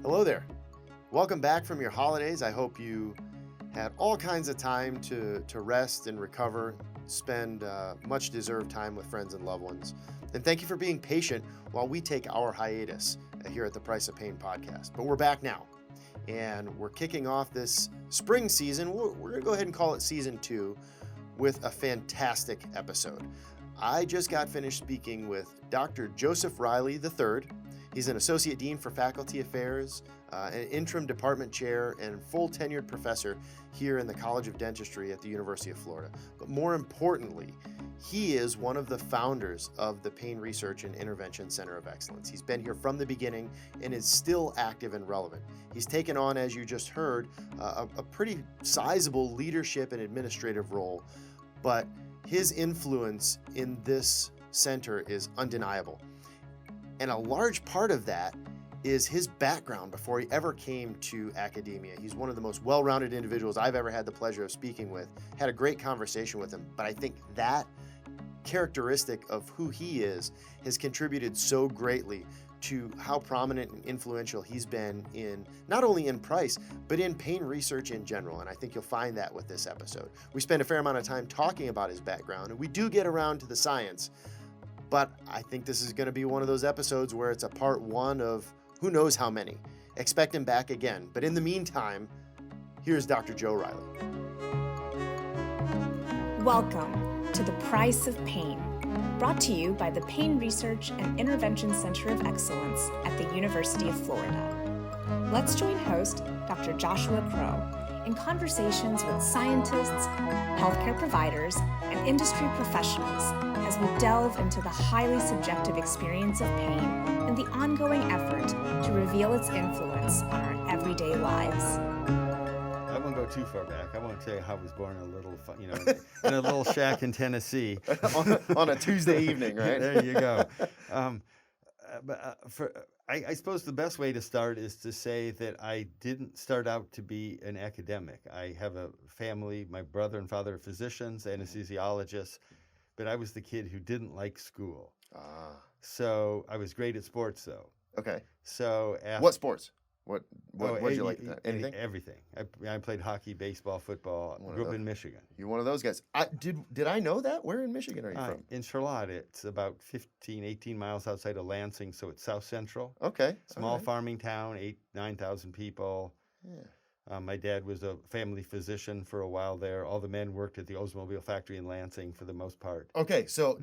Hello there. Welcome back from your holidays. I hope you had all kinds of time to rest and recover, spend much deserved time with friends and loved ones. And thank you for being patient while we take our hiatus here at the Price of Pain podcast. But we're back now, and we're kicking off this spring season. We're going to go ahead and call it season 2 with a fantastic episode. I just got finished speaking with Dr. Joseph Riley III. He's an Associate Dean for Faculty Affairs, an interim department chair, and full tenured professor here in the College of Dentistry at the University of Florida. But more importantly, he is one of the founders of the Pain Research and Intervention Center of Excellence. He's been here from the beginning and is still active and relevant. He's taken on, as you just heard, a pretty sizable leadership and administrative role, but his influence in this center is undeniable. And a large part of that is his background before he ever came to academia. He's one of the most well-rounded individuals I've ever had the pleasure of speaking with. Had a great conversation with him, but I think that characteristic of who he is has contributed so greatly to how prominent and influential he's been in, not only in Price, but in pain research in general. And I think you'll find that with this episode. We spend a fair amount of time talking about his background, and we do get around to the science. But I think this is going to be one of those episodes where it's a part 1 of who knows how many. Expect him back again. But in the meantime, here's Dr. Joe Riley. Welcome to The Price of Pain, brought to you by the Pain Research and Intervention Center of Excellence at the University of Florida. Let's join host Dr. Joshua Crow in conversations with scientists, healthcare providers, and industry professionals as we delve into the highly subjective experience of pain and the ongoing effort to reveal its influence on our everyday lives. I won't go too far back. I won't tell you how I was born in a little, in a little shack in Tennessee on a Tuesday evening, right? There you go. I suppose the best way to start is to say that I didn't start out to be an academic. I have a family. My brother and father are physicians, anesthesiologists. But I was the kid who didn't like school. So I was great at sports, though. Okay. So what sports? What did you like? Anything? Everything. I played hockey, baseball, football. Grew up in Michigan. You're one of those guys. Did I know that? Where in Michigan are you from? In Charlotte. It's about 18 miles outside of Lansing, so it's south central. Okay. Small farming town, 9,000 people. Yeah. My dad was a family physician for a while there. All the men worked at the Oldsmobile factory in Lansing for the most part. Okay, so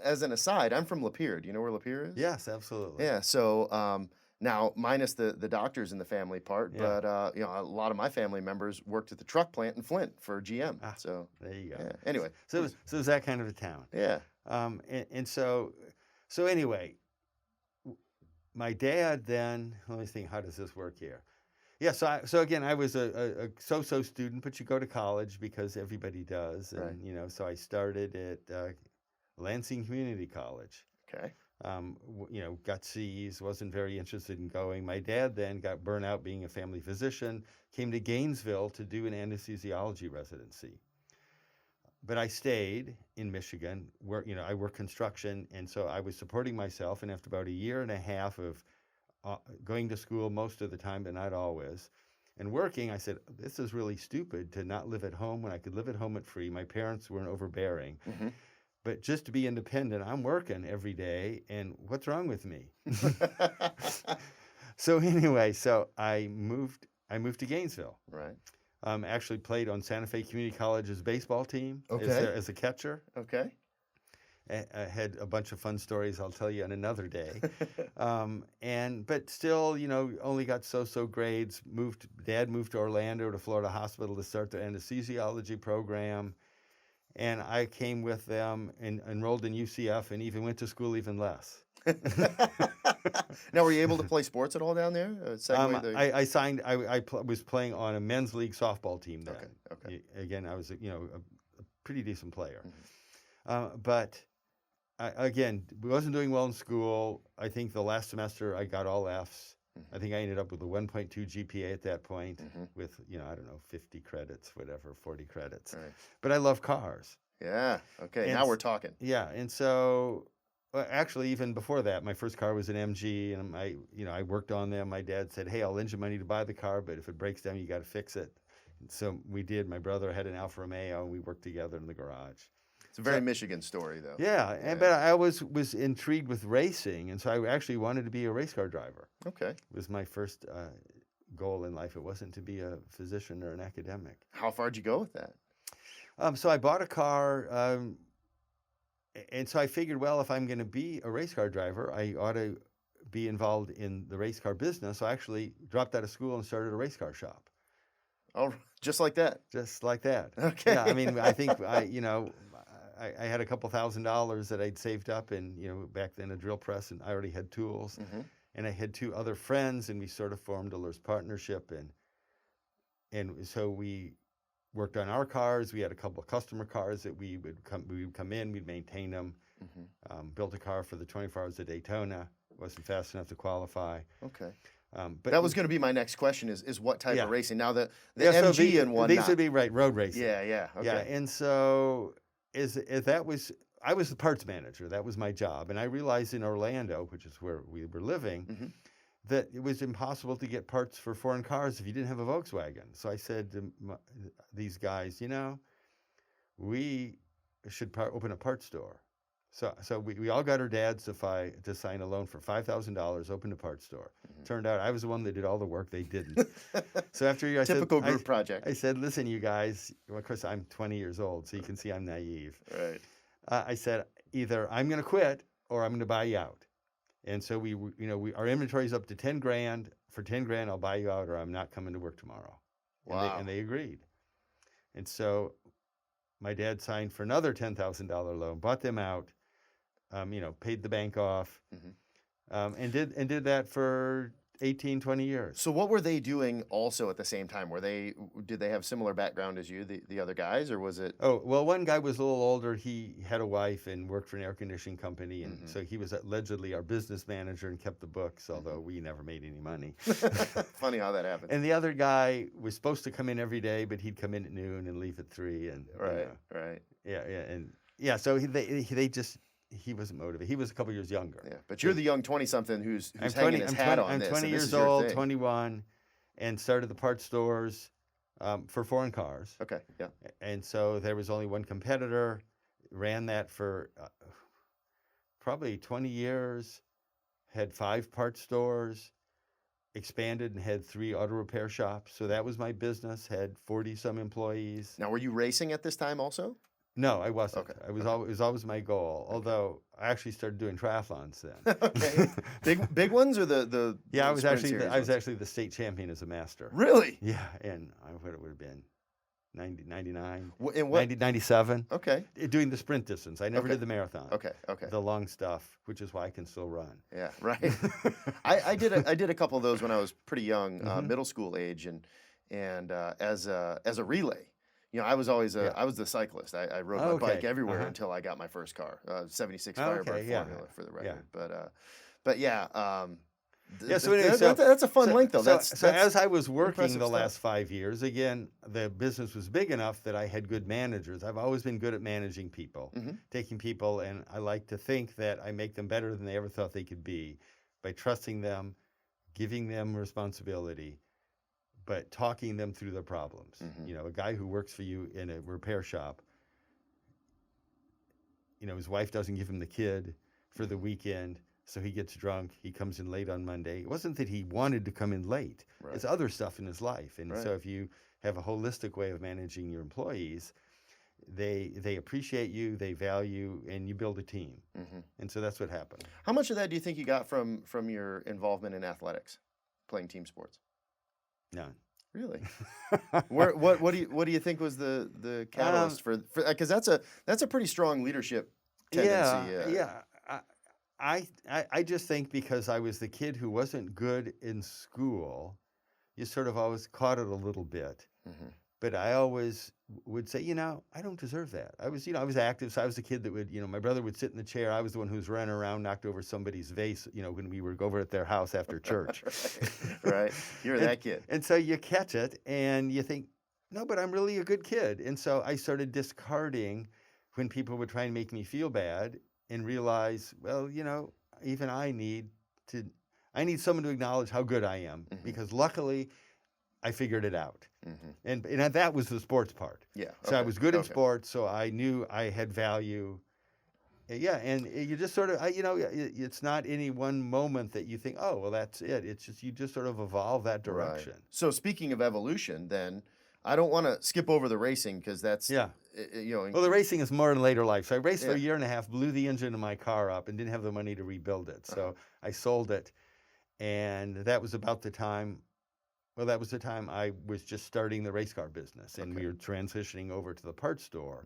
as an aside, I'm from Lapeer. Do you know where Lapeer is? Yes, absolutely. Yeah, so now minus the doctors in the family part, Yeah. but a lot of my family members worked at the truck plant in Flint for GM. So there you go. Yeah. Anyway, so it was that kind of a town. Yeah. So anyway, my dad then. Let me think. How does this work here? Yeah, so again, I was a so-so student, but you go to college because everybody does, and Right. so I started at Lansing Community College. Okay. Got C's, wasn't very interested in going. My dad then got burnt out being a family physician, came to Gainesville to do an anesthesiology residency. But I stayed in Michigan, where I work construction, and so I was supporting myself. And after about a year and a half of going to school most of the time, but not always, and working, I said, this is really stupid to not live at home when I could live at home at free. My parents weren't overbearing. Mm-hmm. But just to be independent, I'm working every day, and what's wrong with me? So anyway, I moved to Gainesville. Right. Actually played on Santa Fe Community College's baseball team as a catcher. Okay. I had a bunch of fun stories I'll tell you on another day. But still, only got so grades. Dad moved to Orlando to Florida Hospital to start their anesthesiology program. And I came with them and enrolled in UCF and even went to school even less. Now, were you able to play sports at all down there? I was playing on a men's league softball team then. Okay. Again, I was a pretty decent player. Mm-hmm. But again, wasn't doing well in school. I think the last semester I got all Fs. Mm-hmm. I think I ended up with a 1.2 GPA at that point, mm-hmm. with 50 credits, whatever, 40 credits. Right. But I love cars. Yeah. Okay. Now we're talking. Yeah. And so Well, actually, even before that, my first car was an MG, and I worked on them. My dad said, "Hey, I'll lend you money to buy the car, but if it breaks down, you got to fix it." And so we did. My brother had an Alfa Romeo, and we worked together in the garage. It's a very Michigan story, though. Yeah, but I always was intrigued with racing, and so I actually wanted to be a race car driver. Okay. It was my first goal in life. It wasn't to be a physician or an academic. How far did you go with that? So I bought a car. And so I figured, well, if I'm going to be a race car driver, I ought to be involved in the race car business. So I actually dropped out of school and started a race car shop. Oh, just like that? Just like that. Okay. Yeah, I mean, I think I had a couple $1,000s that I'd saved up, and back then a drill press, and I already had tools, and I had 2 other friends, and we sort of formed a Lur's partnership, and so we worked on our cars. We had a couple of customer cars that we would come in, we'd maintain them. Built a car for the 24 Hours of Daytona. Wasn't fast enough to qualify. Okay. But that was going to be my next question: is what type of racing? Now the so MG and whatnot. These would be road racing. Yeah. Okay. Yeah, and so I was the parts manager. That was my job, and I realized in Orlando, which is where we were living, that it was impossible to get parts for foreign cars if you didn't have a Volkswagen. So I said to these guys, we should open a parts store. So we all got our dads to sign a loan for $5,000, open a parts store. Turned out I was the one that did all the work. They didn't. So after a year, Typical group project. I said, listen, you guys, well, of course, I'm 20 years old, so you can see I'm naive. Right. I said, either I'm going to quit or I'm going to buy you out. And so our inventory's up to 10 grand. For 10 grand, I'll buy you out, or I'm not coming to work tomorrow. Wow. And they agreed. And so my dad signed for another $10,000 loan, bought them out, paid the bank off, and did that for 18, 20 years. So what were they doing also at the same time? Did they have similar background as you, the other guys, or was it? Oh, well, one guy was a little older. He had a wife and worked for an air conditioning company, and so he was allegedly our business manager and kept the books, although we never made any money. Funny how that happens. And the other guy was supposed to come in every day, but he'd come in at noon and leave at 3. And Right. So he wasn't motivated. He was a couple years younger. Yeah, but you're the young 20-something who's hanging his hat on I'm this. I'm 20 years old, 21, and started the parts stores for foreign cars. Okay, yeah. And so there was only one competitor. Ran that for probably 20 years. Had 5 parts stores. Expanded and had 3 auto repair shops. So that was my business. Had 40-some employees. Now, were you racing at this time also? No, I wasn't. Okay. It was always my goal. Although I actually started doing triathlons then. Okay, big ones or the yeah, I was sprint actually the state champion as a master. Really? Yeah, and what it would have been 99, In what? 97. Okay. Doing the sprint distance. I never Okay. did the marathon. Okay. The long stuff, which is why I can still run. Yeah, right. I did a couple of those when I was pretty young, middle school age, and as a relay. I was always I was the cyclist. I rode my bike everywhere until I got my first car, 76 Firebird Formula for the record. But yeah. So anyway, that's a fun link though. So as I was working the stuff. last 5 years, again, the business was big enough that I had good managers. I've always been good at managing people, taking people, and I like to think that I make them better than they ever thought they could be by trusting them, giving them responsibility, but talking them through their problems. A guy who works for you in a repair shop, his wife doesn't give him the kid for the weekend, so he gets drunk. He comes in late on Monday. It wasn't that he wanted to come in late. Right. It's other stuff in his life. And Right. so if you have a holistic way of managing your employees, they appreciate you, they value, and you build a team. And so that's what happened. How much of that do you think you got from your involvement in athletics, playing team sports? None. Really? What do you think was the catalyst for because that's a pretty strong leadership tendency. Yeah. I just think because I was the kid who wasn't good in school, you sort of always caught it a little bit. But I always would say, I don't deserve that. I was active, so I was the kid that would, my brother would sit in the chair. I was the one who was running around, knocked over somebody's vase, when we would go over at their house after church. Right. You're that kid. And so you catch it and you think, no, but I'm really a good kid. And so I started discarding when people would try and make me feel bad and realize, well, even I need someone to acknowledge how good I am, because luckily I figured it out. And that was the sports part. Yeah. So I okay, was good in okay. sports, so I knew I had value. Yeah, and you just sort of, it's not any one moment that you think, oh, well, that's it. It's just, you just sort of evolve that direction. Right. So speaking of evolution, then I don't want to skip over the racing because that's, Yeah. Well, Well, the racing is more in later life. So I raced for Yeah. a year and a half, blew the engine of my car up, and didn't have the money to rebuild it. So I sold it, and that was about the time. Well, that was the time I was just starting the race car business, and we were transitioning over to the parts store,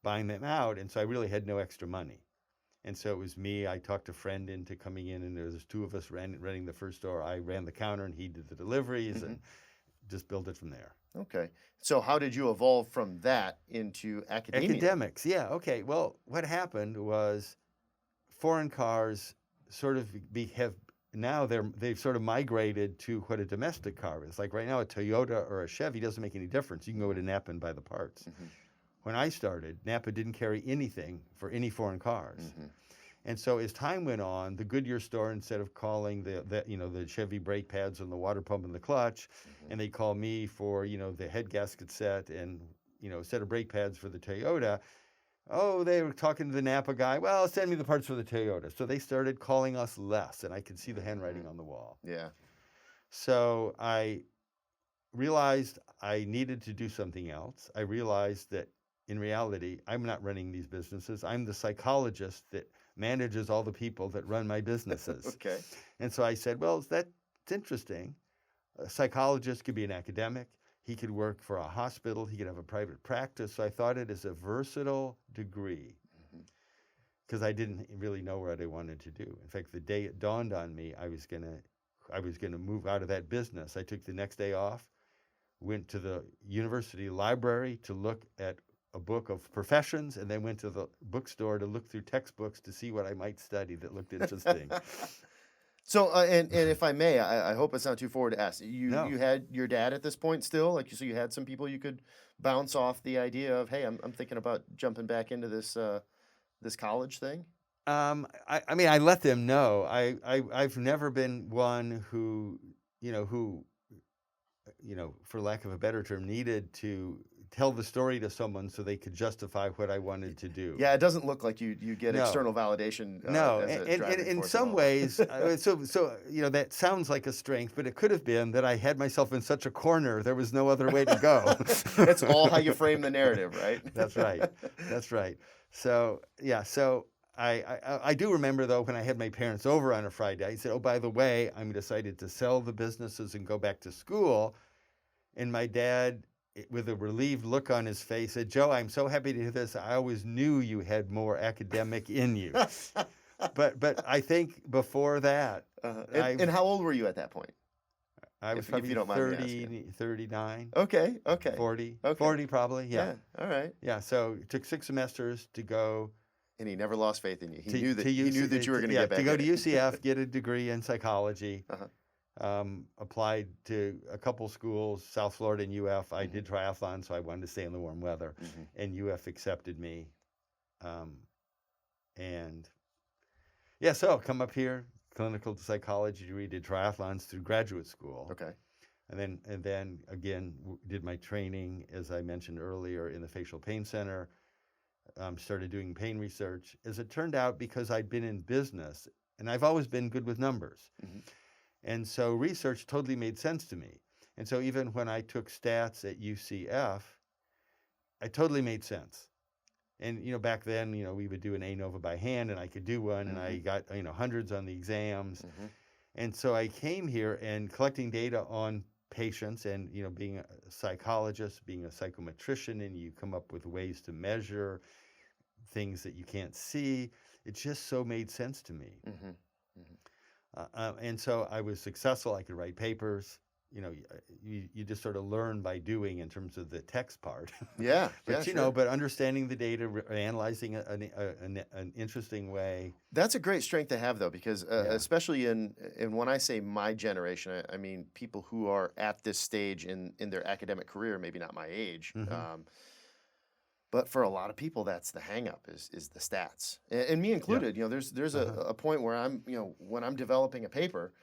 buying them out, and so I really had no extra money. And so it was me. I talked a friend into coming in, and there was two of us running the first store. I ran the counter, and he did the deliveries, and just built it from there. Okay. So how did you evolve from that into academia? Academics, yeah. Okay. Well, what happened was foreign cars sort of they've sort of migrated to what a domestic car is. Like right now, a Toyota or a Chevy doesn't make any difference. You can go to Napa and buy the parts. When I started, Napa didn't carry anything for any foreign cars. And so as time went on, the Goodyear store, instead of calling the Chevy brake pads and the water pump and the clutch, and they call me for, the head gasket set and, a set of brake pads for the Toyota. Oh, they were talking to the Napa guy. Well, send me the parts for the Toyota. So they started calling us less, and I could see the handwriting on the wall. Yeah. So I realized I needed to do something else. I realized that in reality, I'm not running these businesses. I'm the psychologist that manages all the people that run my businesses. Okay. And so I said, well, that's interesting. A psychologist could be an academic. He could work for a hospital. He could have a private practice. So I thought it as a versatile degree, because I didn't really know what I wanted to do. In fact, the day it dawned on me, I was gonna move out of that business. I took the next day off, went to the university library to look at a book of professions, and then went to the bookstore to look through textbooks to see what I might study that looked interesting. So, and if I may, I hope it's not too forward to ask. You had your dad at this point still, so you had some people you could bounce off the idea of, hey, I'm thinking about jumping back into this this college thing. I mean, I let them know. I've never been one who, for lack of a better term, needed to tell the story to someone so they could justify what I wanted to do. Yeah, it doesn't look like you get No. external validation. No, as a and driving in force some at all. ways, so that sounds like a strength, but it could have been that I had myself in such a corner there was no other way to go. It's all how you frame the narrative, right? That's right. That's right. So yeah, so I do remember though when I had my parents over on a Friday, I said, oh, by the way, I'm decided to sell the businesses and go back to school, and my dad, with a relieved look on his face, said, Joe, I'm so happy to hear this. I always knew you had more academic in you. But I think before that, And how old were you at that point? I was if probably you don't mind me asking. 39, Okay. 40, Okay. 40 probably, yeah. All right. Yeah, so it took 6 semesters to go And he never lost faith in you. He to knew that you were going to yeah, get back. to go in to it. UCF, get a degree in psychology. Uh-huh. Applied to a couple schools, South Florida and UF. I did triathlon, so I wanted to stay in the warm weather, and UF accepted me. And yeah, so come up here, clinical psychology degree, did triathlons through graduate school. Okay. And then again did my training, as I mentioned earlier, in the facial pain center. Started doing pain research. As it turned out, because I'd been in business, and I've always been good with numbers. And so research totally made sense to me. And so even when I took stats at UCF, it totally made sense. And, back then, we would do an ANOVA by hand, and I could do one, and I got, hundreds on the exams. And so I came here and collecting data on patients and, being a psychologist, being a psychometrician, and you come up with ways to measure things that you can't see. It just so made sense to me. And so I was successful. I could write papers. You just sort of learn by doing in terms of the text part. Yeah. But sure. but understanding the data, analyzing an interesting way. That's a great strength to have, though, because especially in when I say my generation, I mean people who are at this stage in their academic career, maybe not my age. But for a lot of people, that's the hang up is the stats, and me included. There's a point where I'm, when I'm developing a paper,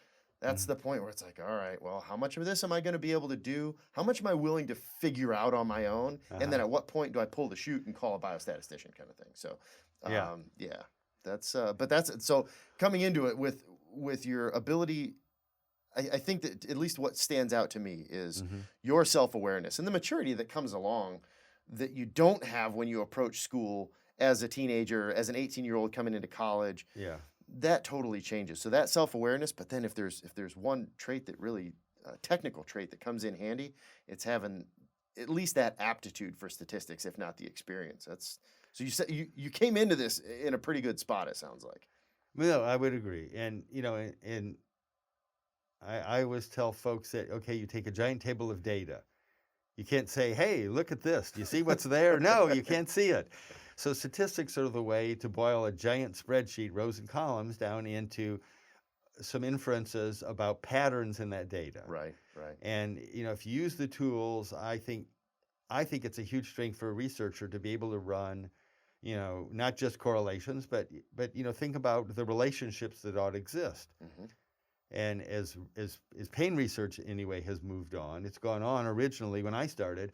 that's the point where it's like, all right, well, how much of this am I going to be able to do? How much am I willing to figure out on my own? And then at what point do I pull the chute and call a biostatistician kind of thing? So, that's so coming into it with your ability. I think that at least what stands out to me is your self-awareness and the maturity that comes along that you don't have when you approach school as a teenager, as an 18-year-old coming into college. Yeah. That totally changes. So that self-awareness, but then if there's one trait that really, technical trait that comes in handy, it's having at least that aptitude for statistics, if not the experience. So you said you came into this in a pretty good spot, it sounds like. No, I would agree. And, I always tell folks that, okay, you take a giant table of data. You can't say, hey, look at this. Do you see what's there? No, you can't see it. So statistics are the way to boil a giant spreadsheet, rows and columns, down into some inferences about patterns in that data. Right. And, if you use the tools, I think it's a huge strength for a researcher to be able to run, not just correlations, but think about the relationships that ought to exist. And as pain research anyway has moved on, it's gone on. Originally, when I started,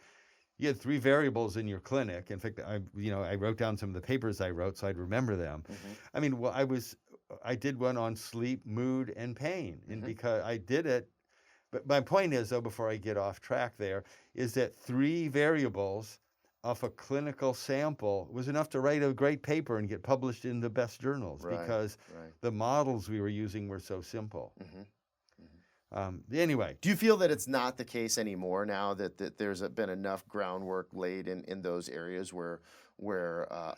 you had 3 variables in your clinic. In fact, I wrote down some of the papers I wrote so I'd remember them. I mean, well, I did one on sleep, mood, and pain, and because I did it. But my point is, though, before I get off track, there is that 3 variables off a clinical sample was enough to write a great paper and get published in the best journals because the models we were using were so simple. Anyway. Do you feel that it's not the case anymore now that there's been enough groundwork laid in those areas where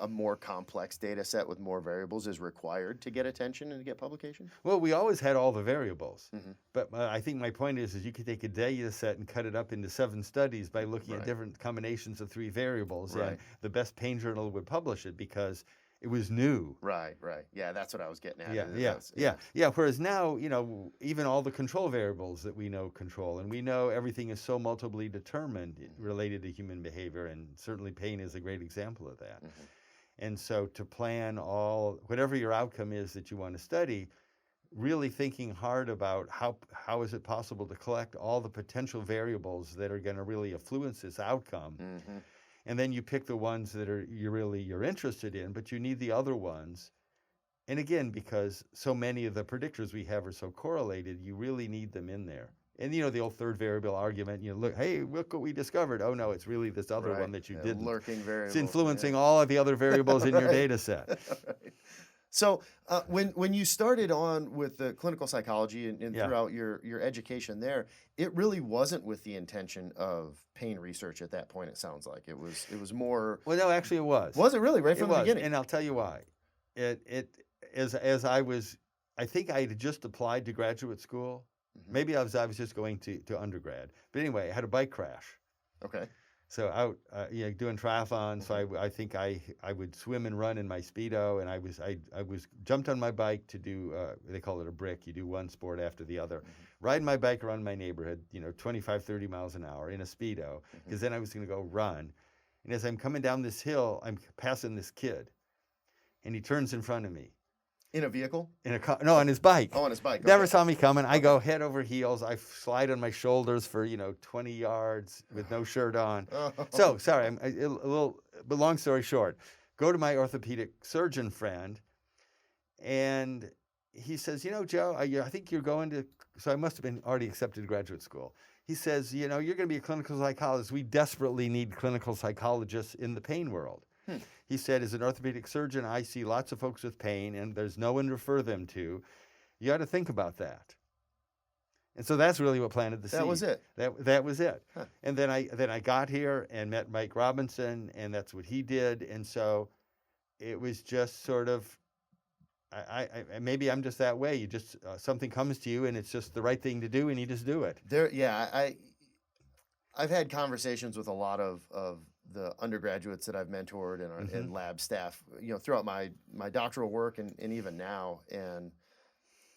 a more complex data set with more variables is required to get attention and to get publication? Well, we always had all the variables. But I think my point is you could take a data set and cut it up into 7 studies by looking at different combinations of 3 variables. And the best pain journal would publish it because it was new. Right. Yeah, that's what I was getting at. Yeah. Whereas now, even all the control variables that we know control, and we know everything is so multiply determined related to human behavior, and certainly pain is a great example of that. And so to plan whatever your outcome is that you want to study, really thinking hard about how is it possible to collect all the potential variables that are going to really influence this outcome. And then you pick the ones that you're interested in, but you need the other ones. And again, because so many of the predictors we have are so correlated, you really need them in there. And the old third variable argument, look what we discovered. Oh no, it's really this other one that you didn't. Lurking variable. It's influencing all of the other variables in your data set. So when you started on with the clinical psychology and throughout your education there, it really wasn't with the intention of pain research at that point. It sounds like it was more. Well, no, actually, it was. Was it really right from the beginning? And I'll tell you why. I think I had just applied to graduate school. Maybe I was just going to undergrad. But anyway, I had a bike crash. Okay. So out, doing triathlon. So I think I would swim and run in my Speedo, and I was jumped on my bike to do they call it a brick. You do one sport after the other. Riding my bike around my neighborhood, 25, 30 miles an hour in a Speedo, because then I was going to go run. And as I'm coming down this hill, I'm passing this kid, and he turns in front of me. In a vehicle? No, on his bike. Oh, on his bike. Never saw me coming. I go head over heels. I slide on my shoulders for 20 yards with no shirt on. So sorry, I'm a little. But long story short, go to my orthopedic surgeon friend, and he says, Joe, I think you're going to. So I must have been already accepted to graduate school. He says, you're going to be a clinical psychologist. We desperately need clinical psychologists in the pain world. He said, as an orthopedic surgeon, I see lots of folks with pain, and there's no one to refer them to. You got to think about that. And so that's really what planted the seed. That was it. That was it. Huh. And then I got here and met Mike Robinson, and that's what he did. And so it was just sort of, maybe I'm just that way. You just something comes to you, and it's just the right thing to do, and you just do it. I've had conversations with a lot of the undergraduates that I've mentored and lab staff, throughout my doctoral work and even now. And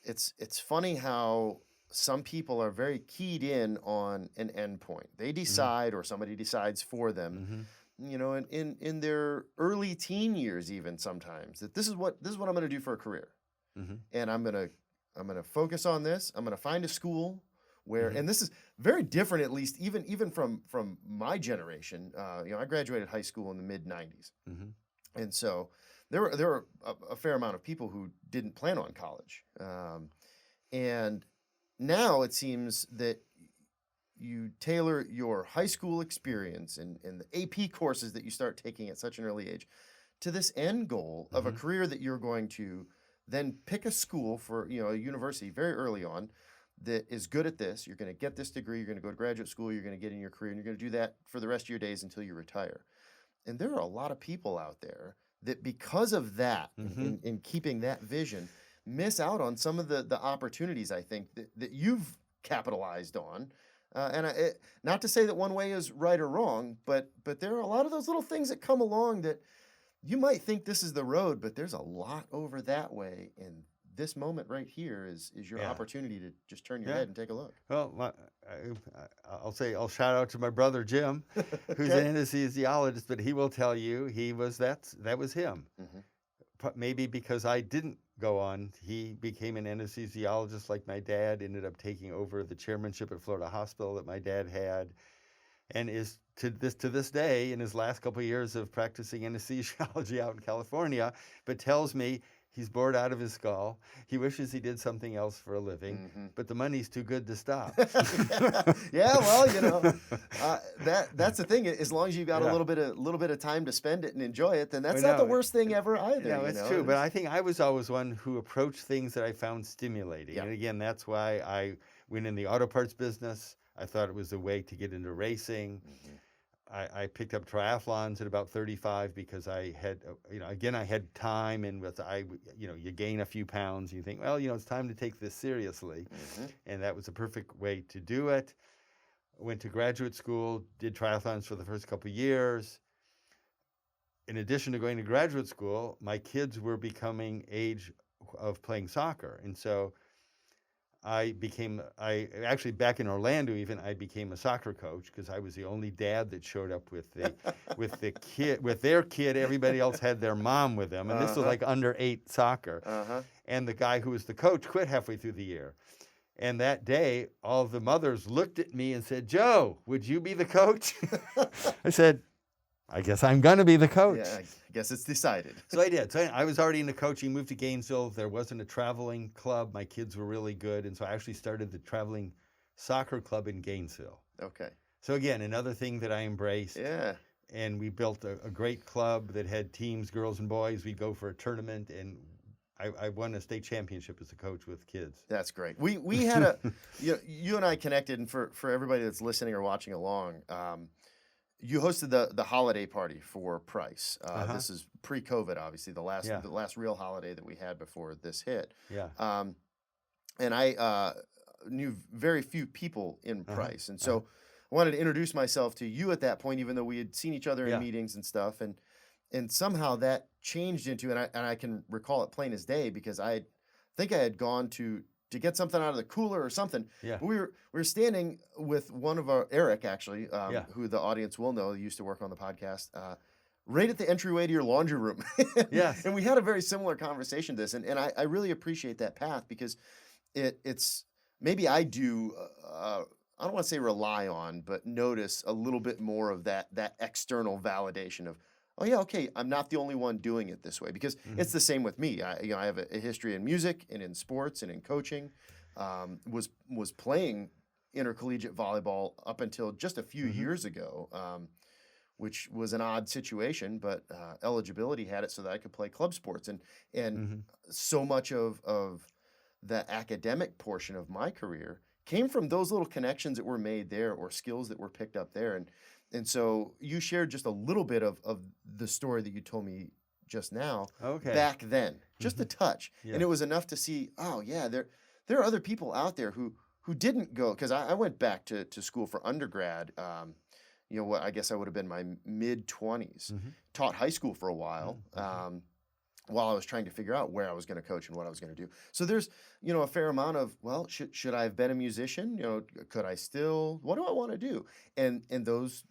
it's funny how some people are very keyed in on an endpoint. They decide, or somebody decides for them, in their early teen years, even sometimes, that this is what I'm going to do for a career, and I'm going to focus on this. I'm going to find a school where, and this is very different, at least even from my generation. I graduated high school in the mid '90s, and so there were a fair amount of people who didn't plan on college, and now it seems that you tailor your high school experience and the AP courses that you start taking at such an early age to this end goal of a career that you're going to then pick a school for, a university very early on that is good at this. You're going to get this degree, you're going to go to graduate school, you're going to get in your career, and you're going to do that for the rest of your days until you retire. And there are a lot of people out there that, because of that, in keeping that vision, miss out on some of the opportunities, I think, that you've capitalized on. Not to say that one way is right or wrong, but there are a lot of those little things that come along that you might think this is the road, but there's a lot over that way. And this moment right here is your opportunity to just turn your head and take a look. Well, I'll shout out to my brother Jim, who's an anesthesiologist, but he will tell you that was him. Maybe because I didn't go on, he became an anesthesiologist like my dad, ended up taking over the chairmanship at Florida Hospital that my dad had, and is to this day, in his last couple of years of practicing anesthesiology out in California, but tells me he's bored out of his skull. He wishes he did something else for a living, but the money's too good to stop. Yeah, well, that's the thing. As long as you've got a little bit of time to spend it and enjoy it, then that's not the worst thing ever either. No, it's true. But I think I was always one who approached things that I found stimulating. And again, that's why I went in the auto parts business. I thought it was a way to get into racing. I picked up triathlons at about 35 because I had, I had time, and you gain a few pounds, and you think, well, it's time to take this seriously. And that was a perfect way to do it. Went to graduate school, did triathlons for the first couple of years. In addition to going to graduate school, my kids were becoming age of playing soccer. And so I actually back in Orlando even, I became a soccer coach because I was the only dad that showed up with their kid. Everybody else had their mom with them, and this was like under 8 soccer. And the guy who was the coach quit halfway through the year. And that day, all the mothers looked at me and said, "Joe, would you be the coach?" I said, "I guess I'm going to be the coach." Yeah, I guess it's decided. So I did. So I was already into coaching, moved to Gainesville. There wasn't a traveling club. My kids were really good. And so I actually started the traveling soccer club in Gainesville. Okay. So again, another thing that I embraced. Yeah. And we built a great club that had teams, girls and boys. We'd go for a tournament, and I won a state championship as a coach with kids. That's great. We had you and I connected, and for everybody that's listening or watching along, you hosted the holiday party for Price. This is pre-COVID, obviously, the last real holiday that we had before this hit. Yeah. And I knew very few people in Price, and so I wanted to introduce myself to you at that point, even though we had seen each other in meetings and stuff, and somehow that changed into, and I can recall it plain as day because I think I had gone to get something out of the cooler or something. Yeah. But we were standing with one of our, Eric actually, who the audience will know, used to work on the podcast, right at the entryway to your laundry room. Yes. And we had a very similar conversation to this. And I really appreciate that path because it's maybe I do, I don't want to say rely on, but notice a little bit more of that external validation of, oh yeah, okay, I'm not the only one doing it this way, because it's the same with me. I have a history in music and in sports and in coaching. Was playing intercollegiate volleyball up until just a few years ago, which was an odd situation, but eligibility had it so that I could play club sports, and so much of the academic portion of my career came from those little connections that were made there or skills that were picked up there. And so you shared just a little bit of the story that you told me just now back then, just a touch. Yeah. And it was enough to see, oh yeah, there are other people out there who didn't go, because I went back to school for undergrad, I guess I would have been my mid-20s, taught high school for a while, while I was trying to figure out where I was going to coach and what I was going to do. So there's, a fair amount of, well, should I have been a musician? Could I still, what do I want to do? And those,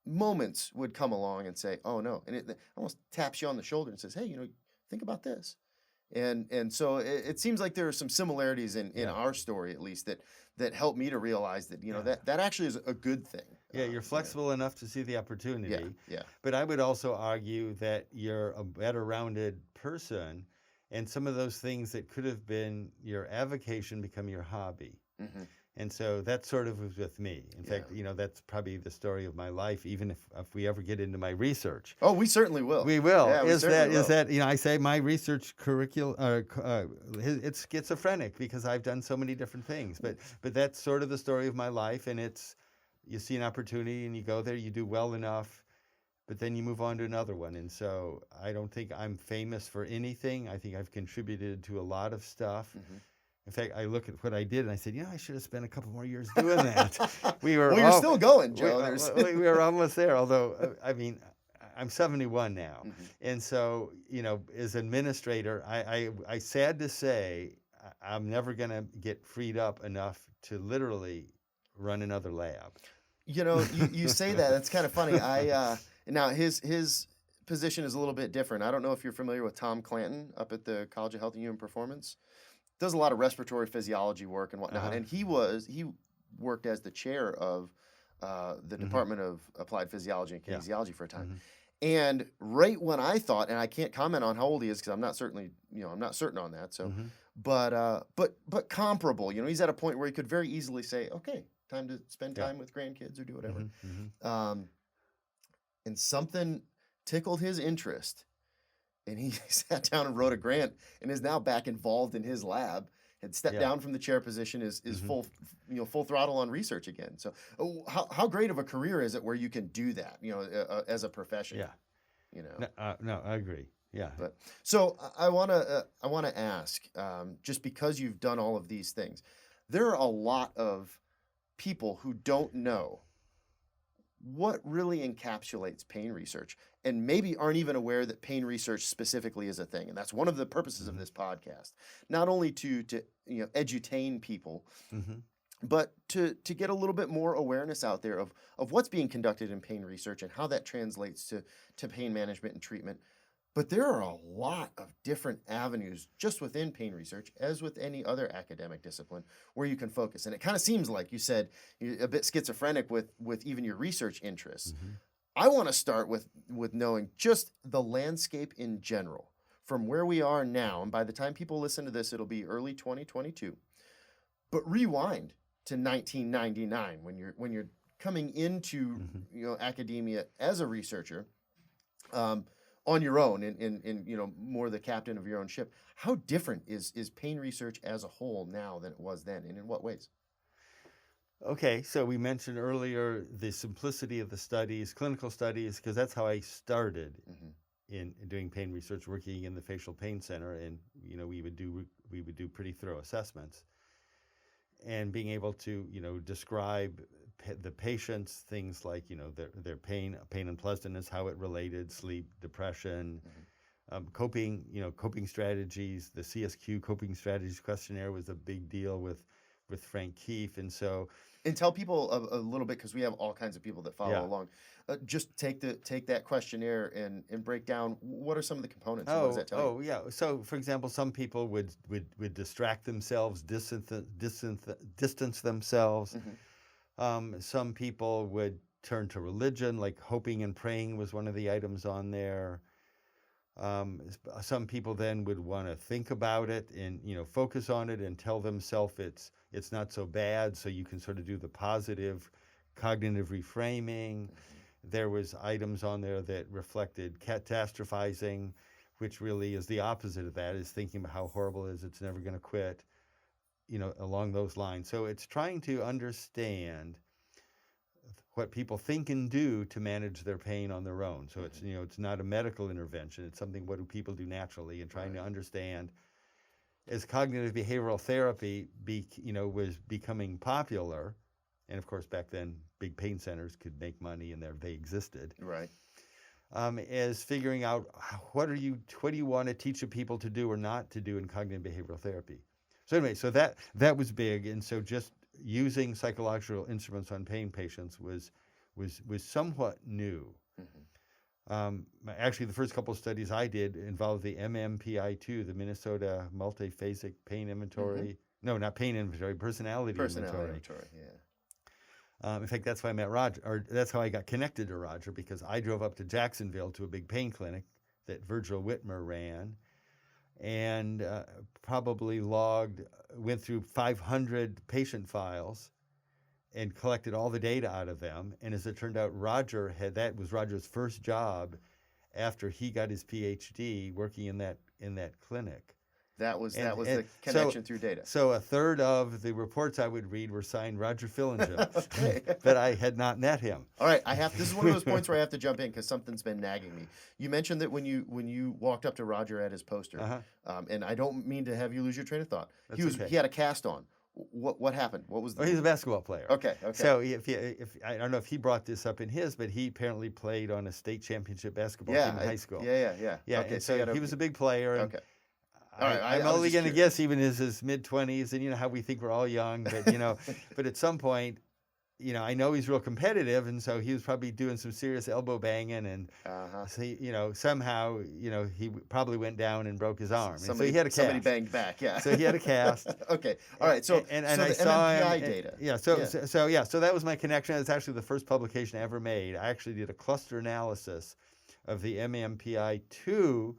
moments would come along and say, "Oh no," and it almost taps you on the shoulder and says, "Hey, think about this." And so it seems like there are some similarities in Yeah. our story, at least, that help me to realize that Yeah. that actually is a good thing. Yeah, you're flexible enough to see the opportunity. Yeah, yeah. But I would also argue that you're a better rounded person, and some of those things that could have been your avocation become your hobby. Mm-hmm. And so that sort of was with me. In Yeah. fact, that's probably the story of my life, even if we ever get into my research. Oh, we certainly will. We will. Yeah, we is certainly that will. I say my research curriculum, it's schizophrenic because I've done so many different things. But that's sort of the story of my life, and it's you see an opportunity and you go there, you do well enough, but then you move on to another one. And so I don't think I'm famous for anything. I think I've contributed to a lot of stuff. Mm-hmm. In fact, I look at what I did and I said, I should have spent a couple more years doing that. Well, you're still going, Joe. We were almost there, although, I'm 71 now. Mm-hmm. And so, as administrator, I sad to say, I'm never going to get freed up enough to literally run another lab. You say that. That's kind of funny. Now his position is a little bit different. I don't know if you're familiar with Tom Clanton up at the College of Health and Human Performance. Does a lot of respiratory physiology work and whatnot. Uh-huh. And he worked as the chair of the Department of Applied Physiology and Kinesiology for a time. Mm-hmm. And right when I thought, and I can't comment on how old he is because I'm not certain on that. So, but comparable. He's at a point where he could very easily say, okay, time to spend time with grandkids or do whatever. Mm-hmm. And something tickled his interest, and he sat down and wrote a grant, and is now back involved in his lab. Had stepped down from the chair position, is full throttle on research again. So, how great of a career is it where you can do that? As a profession. Yeah. No, I agree. Yeah. But so I wanna ask, just because you've done all of these things, there are a lot of people who don't know what really encapsulates pain research and maybe aren't even aware that pain research specifically is a thing. And that's one of the purposes of this podcast, not only to edutain people, but to get a little bit more awareness out there of what's being conducted in pain research and how that translates to pain management and treatment. But there are a lot of different avenues just within pain research, as with any other academic discipline, where you can focus. And it kind of seems like you said you're a bit schizophrenic with even your research interests. I want to start with knowing just the landscape in general, from where we are now. And by the time people listen to this, it'll be early 2022. But rewind to 1999 when you're coming into academia as a researcher. On your own, and more the captain of your own ship. How different is pain research as a whole now than it was then, and in what ways? Okay, so we mentioned earlier the simplicity of the studies, clinical studies, because that's how I started in doing pain research, working in the facial pain center, and we would do pretty thorough assessments, and being able to describe the patients, things like their pain unpleasantness, how it related, sleep, depression, coping strategies. The CSQ coping strategies questionnaire was a big deal with Frank Keefe, and tell people a little bit, because we have all kinds of people that follow along. Just take that questionnaire and break down what are some of the components. What does that tell you? Oh yeah. So for example, some people would distract themselves, distance themselves. Some people would turn to religion, like hoping and praying was one of the items on there. Some people then would want to think about it and focus on it and tell themselves it's not so bad, so you can sort of do the positive cognitive reframing. There was items on there that reflected catastrophizing, which really is the opposite of that, is thinking about how horrible it is, it's never going to quit, along those lines. So it's trying to understand what people think and do to manage their pain on their own. So it's it's not a medical intervention. It's something, what do people do naturally, and trying to understand. As cognitive behavioral therapy was becoming popular, and of course back then big pain centers could make money and they existed. Right. As figuring out what do you want to teach people to do or not to do in cognitive behavioral therapy. So anyway, so that was big, and so just using psychological instruments on pain patients was was somewhat new. Actually, the first couple of studies I did involved the MMPI-2, the Minnesota Multiphasic Pain Inventory. No, not pain inventory, personality inventory. Yeah. In fact, that's why I met Roger, or that's how I got connected to Roger, because I drove up to Jacksonville to a big pain clinic that Virgil Whitmer ran, and probably went through 500 patient files and collected all the data out of them. And as it turned out, that was Roger's first job after he got his Ph.D. working in that clinic. That was the connection through data. So a third of the reports I would read were signed Roger Fillinger, Okay. but I had not met him. All right, this is one of those points where I have to jump in because something's been nagging me. You mentioned that when you walked up to Roger at his poster, and I don't mean to have you lose your train of thought. Okay. He had a cast on. What happened? What was? He's a basketball player. Okay. So if I don't know if he brought this up in his, but he apparently played on a state championship basketball team in high school. Yeah. Okay, and so he was a big player. And okay. All right, I'm only going to guess even in his mid-20s, and you know how we think we're all young, but but at some point, I know he's real competitive, and so he was probably doing some serious elbow banging, and so, somehow he probably went down and broke his arm. So he had a cast. Somebody banged back, yeah. So he had a cast. Okay, all right. So and so I the saw MMPI him, data. So that was my connection. It's actually the first publication I ever made. I actually did a cluster analysis of the MMPI-2.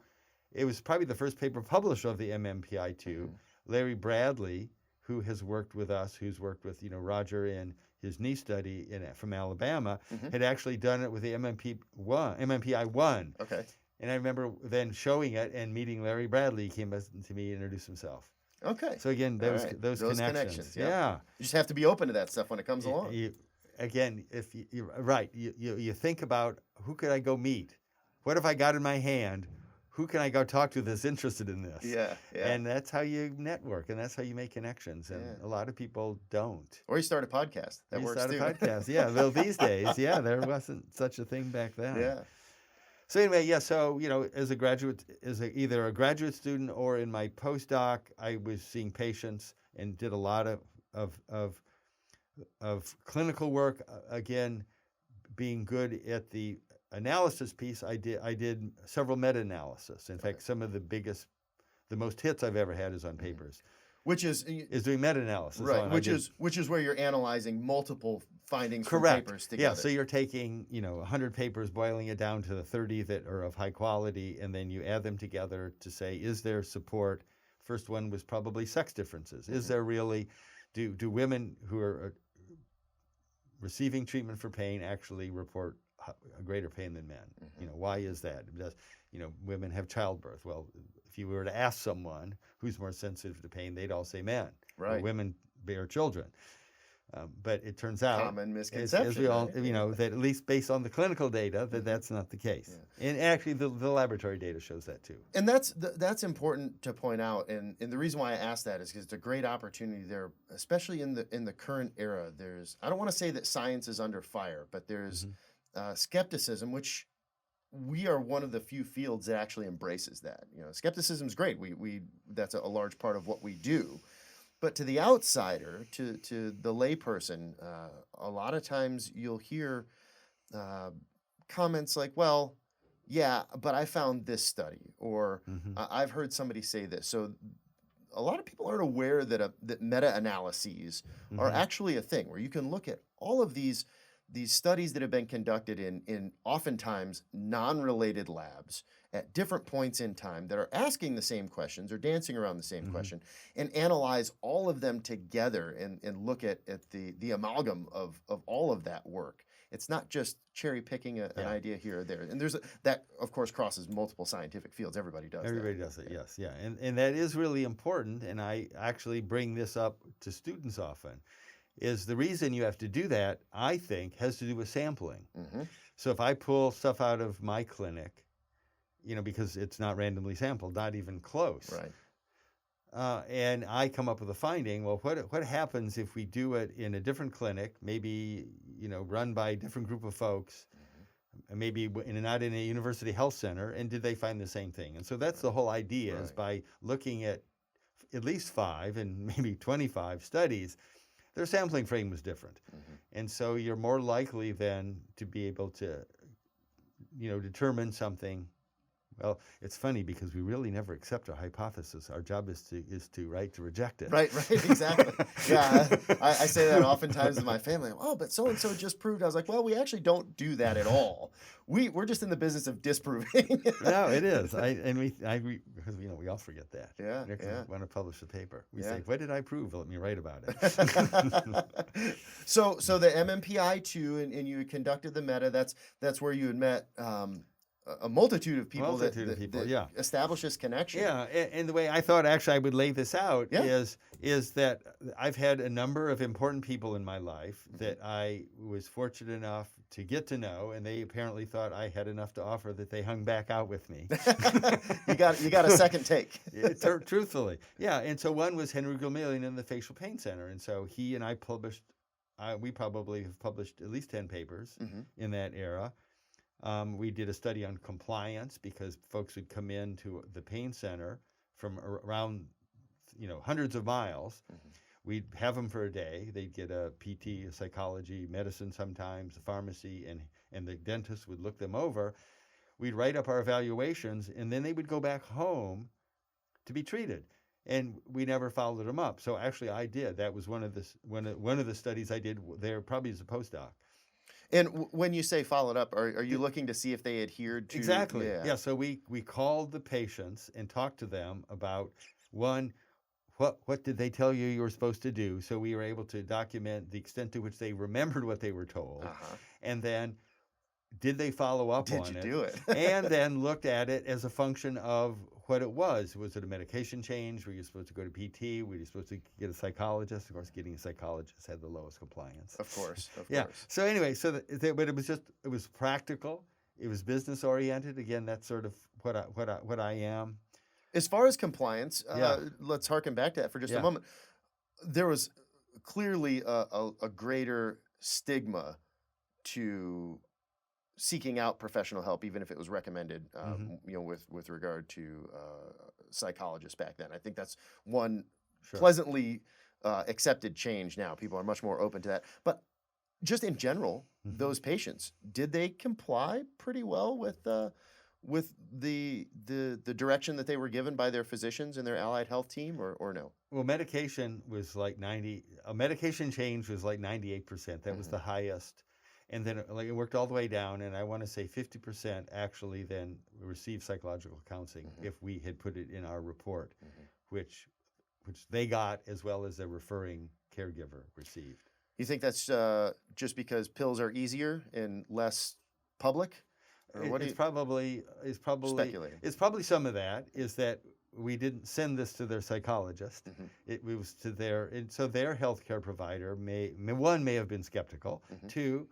It was probably the first paper published of the MMPI-2. Larry Bradley, who has worked with us, who's worked with Roger in his knee study from Alabama, had actually done it with the MMPI-1. Okay. And I remember then showing it and meeting Larry Bradley. He came to me and introduced himself. Okay. So again, those connections. Yeah. You just have to be open to that stuff when it comes along. If you think about who could I go meet? What have I got in my hand? Who can I go talk to that's interested in this? Yeah. And that's how you network, and that's how you make connections. And a lot of people don't. Or you start a podcast. That works too. Start a podcast, yeah. Well, these days, there wasn't such a thing back then. Yeah. So anyway, So as a graduate, either a graduate student or in my postdoc, I was seeing patients and did a lot of clinical work. Again, being good at the analysis piece, I did several meta-analysis. In fact, some of the most hits I've ever had is on papers. Which is doing meta-analysis. Right, which is where you're analyzing multiple findings from Correct. papers together. Yeah, so you're taking 100 papers, boiling it down to the 30 that are of high quality, and then you add them together to say, is there support? First one was probably sex differences. Is there really, do women who are receiving treatment for pain actually report a greater pain than men? Why is that? Does women have childbirth? Well, if you were to ask someone who's more sensitive to pain, they'd all say men. Right. Or women bear children. But it turns out, common misconception, as we all, that at least based on the clinical data, that's not the case. Yeah. And actually, the laboratory data shows that too. And that's important to point out. And the reason why I asked that is because it's a great opportunity there, especially in the current era. I don't want to say that science is under fire, but there's skepticism, which we are one of the few fields that actually embraces that. Skepticism is great. We that's a large part of what we do. But to the outsider, to the layperson, a lot of times you'll hear comments like, well, yeah, but I found this study, or I've heard somebody say this. So a lot of people aren't aware that meta-analyses are actually a thing, where you can look at all of these studies that have been conducted in oftentimes non-related labs at different points in time that are asking the same questions or dancing around the same question, and analyze all of them together and look at the amalgam of all of that work. It's not just cherry picking an idea here or there. And that, of course, crosses multiple scientific fields. Everybody does it, yes. Yeah. And that is really important, and I actually bring this up to students often. Is the reason you have to do that, I think, has to do with sampling. So if I pull stuff out of my clinic, because it's not randomly sampled, not even close. Right. And I come up with a finding, well, what happens if we do it in a different clinic, maybe, run by a different group of folks, maybe not in a university health center, and did they find the same thing? And so that's the whole idea, is by looking at least 5 and maybe 25 studies, their sampling frame was different. And so you're more likely then to be able to, determine something. Well, it's funny because we really never accept a hypothesis. Our job is to reject it. Right, exactly. Yeah, I say that oftentimes to my family. Oh, but so and so just proved. I was like, well, we actually don't do that at all. We're just in the business of disproving. No, it is. Because we all forget that. Yeah, Next yeah. we want to publish a paper. We Yeah. say, what did I prove? Let me write about it. So the MMPI-2, and you conducted the meta. That's where you had met a multitude of people that establish this connection. Yeah, and the way I thought actually I would lay this out Yeah. is that I've had a number of important people in my life that I was fortunate enough to get to know, and they apparently thought I had enough to offer that they hung back out with me. You got a second take. Truthfully, yeah. And so one was Henry Gilmillion in the Facial Pain Center, and so he and I published. We probably have published at least 10 papers in that era. We did a study on compliance because folks would come into the pain center from around, hundreds of miles. We'd have them for a day. They'd get a PT, a psychology, medicine sometimes, a pharmacy, and the dentist would look them over. We'd write up our evaluations, and then they would go back home to be treated. And we never followed them up. So actually, I did. That was one of the studies I did there, probably as a postdoc. And when you say followed up, are you looking to see if they adhered to? Exactly. Yeah. So we called the patients and talked to them about, one, what did they tell you were supposed to do? So we were able to document the extent to which they remembered what they were told. And then, did they follow up on it? Did you do it? And then looked at it as a function of what it was. Was it a medication change? Were you supposed to go to PT? Were you supposed to get a psychologist? Of course, getting a psychologist had the lowest compliance. Of course. So anyway, but it was practical. It was business oriented. Again, that's sort of what I am. As far as compliance, let's harken back to that for just a moment. There was clearly a greater stigma to seeking out professional help, even if it was recommended, with regard to psychologists back then. I think that's one pleasantly accepted change now. People are much more open to that. But just in general, those patients, did they comply pretty well with the direction that they were given by their physicians and their allied health team, or no? Well, medication was like 90. A medication change was like 98%. That was the highest. And then it worked all the way down, and I want to say 50% actually then received psychological counseling if we had put it in our report, which they got as well as the referring caregiver received. You think that's just because pills are easier and less public? Or what It's probably speculating. It's probably some of that is that we didn't send this to their psychologist. It was to and so their healthcare provider may have been skeptical. Two,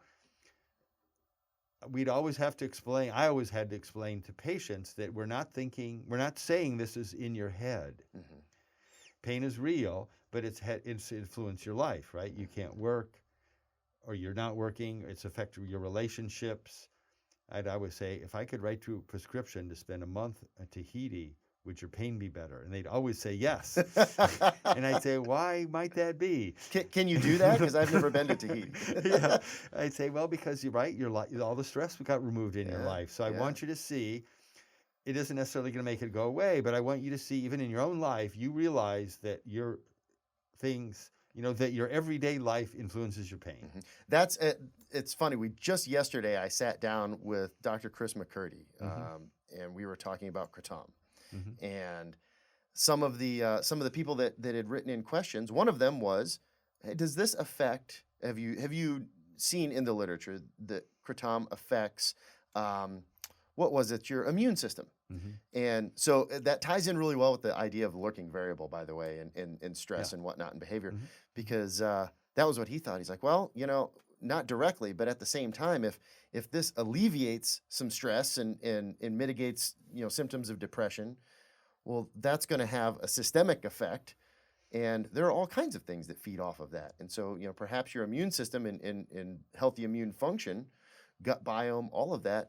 we'd always have to explain. I always had to explain to patients that we're not saying this is in your head. Pain is real, but it's influenced your life, right? You can't work, or you're not working. It's affected your relationships. I'd always say, if I could write you a prescription to spend a month at Tahiti, would your pain be better? And they'd always say yes. And I'd say, why might that be? Can you do that? Because I've never been to Tahiti. I'd say, well, because you're right, all the stress got removed in your life. So I want you to see, it isn't necessarily going to make it go away, but I want you to see, even in your own life, you realize that your things, that your everyday life influences your pain. That's it. It's funny. Yesterday I sat down with Dr. Chris McCurdy, and we were talking about kratom. And some of the people that had written in questions, one of them was, hey, does this affect? Have you seen in the literature that kratom affects what was it? Your immune system. And so that ties in really well with the idea of lurking variable, by the way, and stress and whatnot and behavior, because that was what he thought. He's like, well, not directly, but at the same time, if this alleviates some stress and mitigates symptoms of depression, well, that's going to have a systemic effect, and there are all kinds of things that feed off of that. And so perhaps your immune system and healthy immune function, gut biome, all of that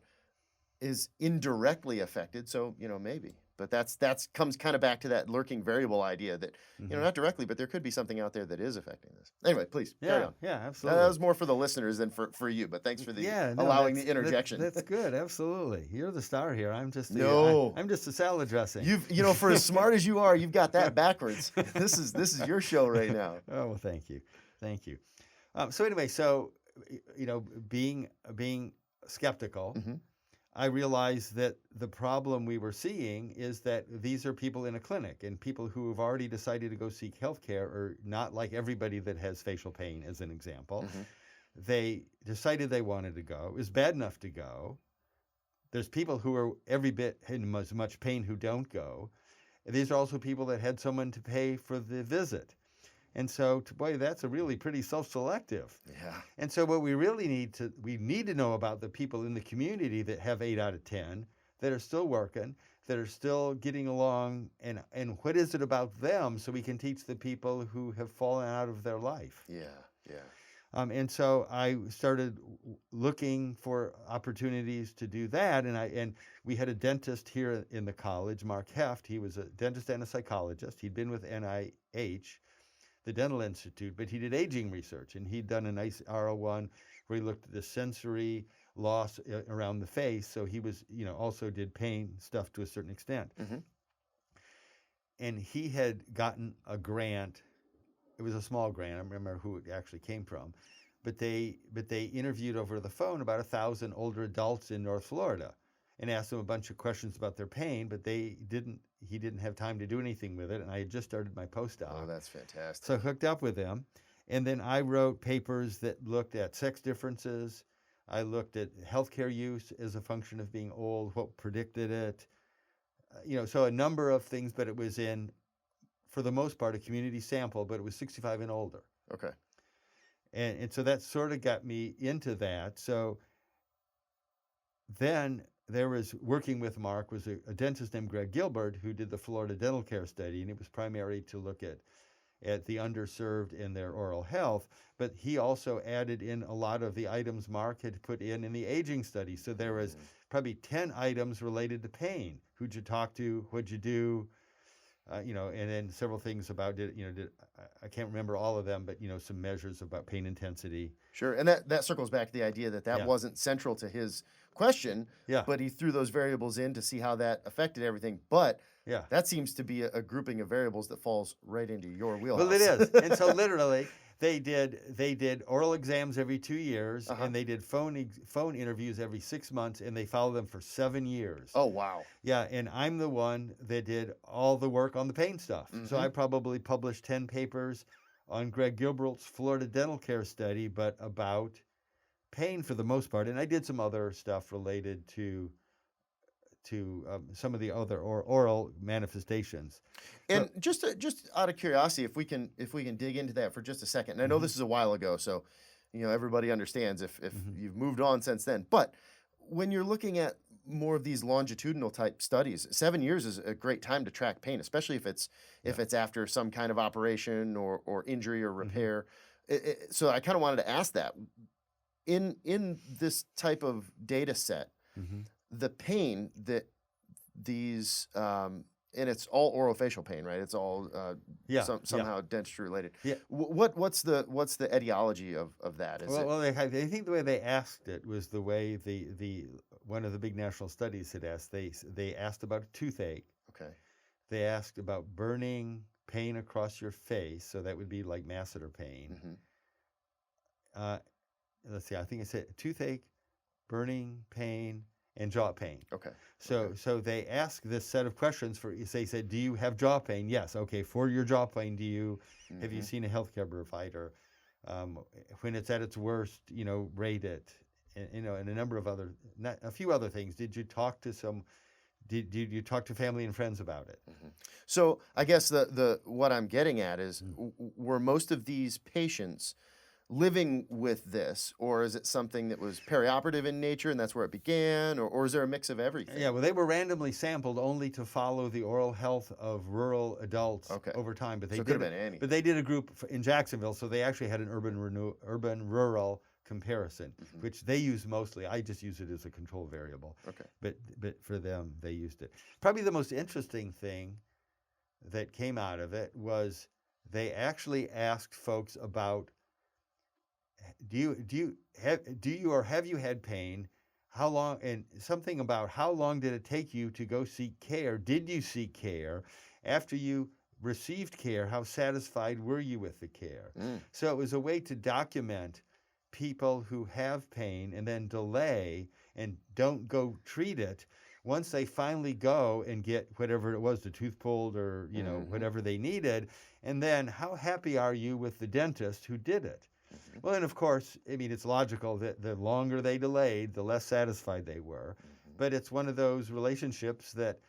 is indirectly affected. So maybe. But that's comes kind of back to that lurking variable idea that, not directly, but there could be something out there that is affecting this. Anyway, please carry on. Yeah, That absolutely. was more for the listeners than for you, but thanks for the No, allowing the interjection. That's good. Absolutely. You're the star here. I'm just I'm just a salad dressing. For as smart as you are, you've got that backwards. This is your show right now. Oh, well, thank you. So anyway, being skeptical, I realized that the problem we were seeing is that these are people in a clinic, and people who have already decided to go seek health care are not like everybody that has facial pain, as an example. They decided they wanted to go. It was bad enough to go. There's people who are every bit in as much pain who don't go. These are also people that had someone to pay for the visit. And so, boy, that's a really pretty self-selective. Yeah. And so what we really need to know about the people in the community that have 8 out of 10, that are still working, that are still getting along, and what is it about them so we can teach the people who have fallen out of their life. Yeah. And so I started looking for opportunities to do that, and we had a dentist here in the college, Mark Heft. He was a dentist and a psychologist. He'd been with NIH, the Dental Institute, but he did aging research, and he'd done a nice R01 where he looked at the sensory loss around the face. So he was, also did pain stuff to a certain extent. And he had gotten a grant. It was a small grant. I don't remember who it actually came from, but they interviewed over the phone about 1,000 older adults in North Florida and asked them a bunch of questions about their pain, but he didn't have time to do anything with it, and I had just started my postdoc. Oh, that's fantastic. So I hooked up with them, and then I wrote papers that looked at sex differences. I looked at healthcare use as a function of being old, what predicted it. So a number of things, but it was in, for the most part, a community sample, but it was 65 and older. Okay. And so that sort of got me into that. So then there was, working with Mark, was a dentist named Greg Gilbert who did the Florida Dental Care Study, and it was primarily to look at the underserved and their oral health. But he also added in a lot of the items Mark had put in the aging study. So there was probably 10 items related to pain. Who'd you talk to? What'd you do? And then several things about I can't remember all of them, but some measures about pain intensity. Sure, and that circles back to the idea that wasn't central to his question. Yeah. But he threw those variables in to see how that affected everything. But yeah, that seems to be a grouping of variables that falls right into your wheelhouse. Well, it is, and so literally they did oral exams every 2 years, and they did phone interviews every 6 months, and they followed them for 7 years. Oh, wow. Yeah, and I'm the one that did all the work on the pain stuff. So I probably published 10 papers on Greg Gilbert's Florida Dental Care Study, but about pain for the most part. And I did some other stuff related to some of the other oral manifestations. And just out of curiosity, if we can dig into that for just a second. And I know this is a while ago, so everybody understands if you've moved on since then. But when you're looking at more of these longitudinal type studies, 7 years is a great time to track pain, especially if it's after some kind of operation or injury or repair. So I kind of wanted to ask that in this type of data set, the pain that these and it's all orofacial pain, right? It's all somehow dentistry related. Yeah. What's the etiology of that? I think the way they asked it was the way the one of the big national studies had asked. They asked about toothache. Okay. They asked about burning pain across your face, so that would be like masseter pain. Let's see. I think it said toothache, burning pain, and jaw pain. Okay. So they asked this set of questions they said, do you have jaw pain? Yes. Okay. For your jaw pain, have you seen a healthcare provider? When it's at its worst, rate it, and a number of a few other things. Did you talk to did you talk to family and friends about it? So I guess the what I'm getting at is, were most of these patients living with this, or is it something that was perioperative in nature and that's where it began, or is there a mix of everything? Yeah, well, they were randomly sampled only to follow the oral health of rural adults over time. But they could have been any. But they did a group in Jacksonville, so they actually had an urban-rural comparison, Mhm. which they use mostly. I just use it as a control variable. Okay. But for them, they used it. Probably the most interesting thing that came out of it was they actually asked folks about have you had pain? How long, and something about how long did it take you to go seek care? Did you seek care? After you received care, how satisfied were you with the care? Mm. So it was a way to document people who have pain and then delay and don't go treat it. Once they finally go and get whatever it was, the tooth pulled or Mhm. whatever they needed, and then how happy are you with the dentist who did it? Mhm. Well, and of course, I mean, it's logical that the longer they delayed, the less satisfied they were. Mhm. But it's one of those relationships that,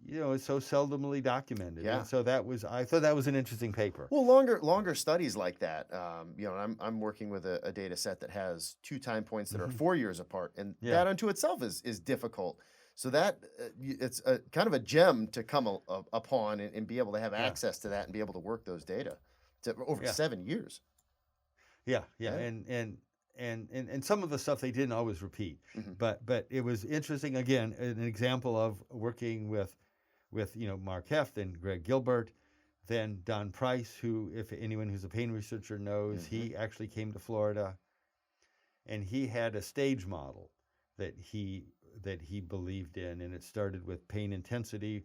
is so seldomly documented. Yeah. And so I thought that was an interesting paper. Well, longer studies like that. I'm working with a data set that has 2 time points that are Mhm. 4 years apart, and Yeah. that unto itself is difficult. So that it's a kind of a gem to come upon and be able to have Yeah. access to that and be able to work those data to over Yeah. 7 years. Yeah. Yeah. And some of the stuff they didn't always repeat. Mhm. But it was interesting, again, an example of working with Mark Heft and Greg Gilbert, then Don Price, who, if anyone who's a pain researcher knows, he actually came to Florida, and he had a stage model that he believed in, and it started with pain intensity,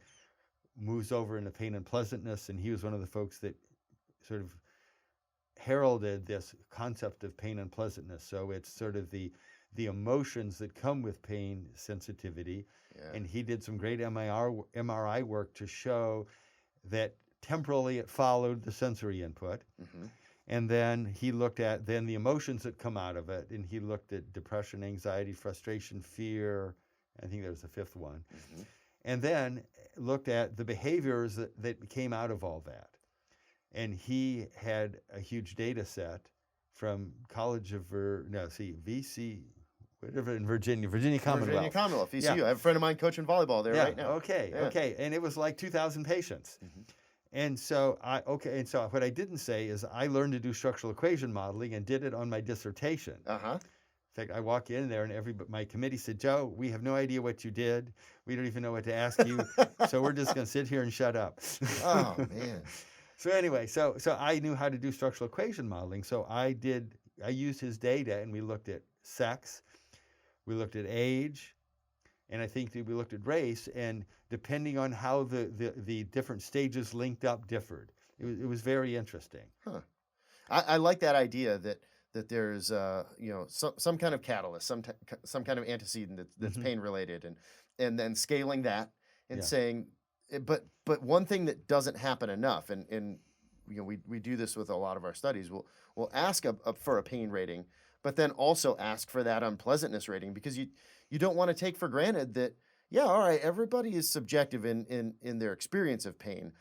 moves over into pain unpleasantness, and he was one of the folks that sort of heralded this concept of pain unpleasantness. So it's sort of the emotions that come with pain sensitivity. Yeah. And he did some great MRI work to show that temporally it followed the sensory input. Mhm. And then he looked at the emotions that come out of it. And he looked at depression, anxiety, frustration, fear. I think there was a 5th one. Mhm. And then looked at the behaviors that came out of all that. And he had a huge data set from College of VC, whatever, in Virginia Commonwealth. Virginia Commonwealth, VCU. Yeah. I have a friend of mine coaching volleyball there Yeah, right now. okay, Yeah. okay. And it was like 2,000 patients. Mhm. And so what I didn't say is I learned to do structural equation modeling and did it on my dissertation. Uh-huh. In fact, I walk in there and my committee said, "Joe, we have no idea what you did. We don't even know what to ask you. So we're just going to sit here and shut up." Oh, man. So anyway, so I knew how to do structural equation modeling. So I used his data, and we looked at sex, we looked at age, and I think that we looked at race, and depending on how the different stages linked up differed. It was very interesting. Huh. I like that idea that there's some kind of catalyst, some kind of antecedent that's Mhm. pain related, and then scaling that and Yeah. saying, but one thing that doesn't happen enough, and we do this with a lot of our studies. We'll ask for a pain rating, but then also ask for that unpleasantness rating, because you don't want to take for granted that, yeah, all right, everybody is subjective in their experience of pain,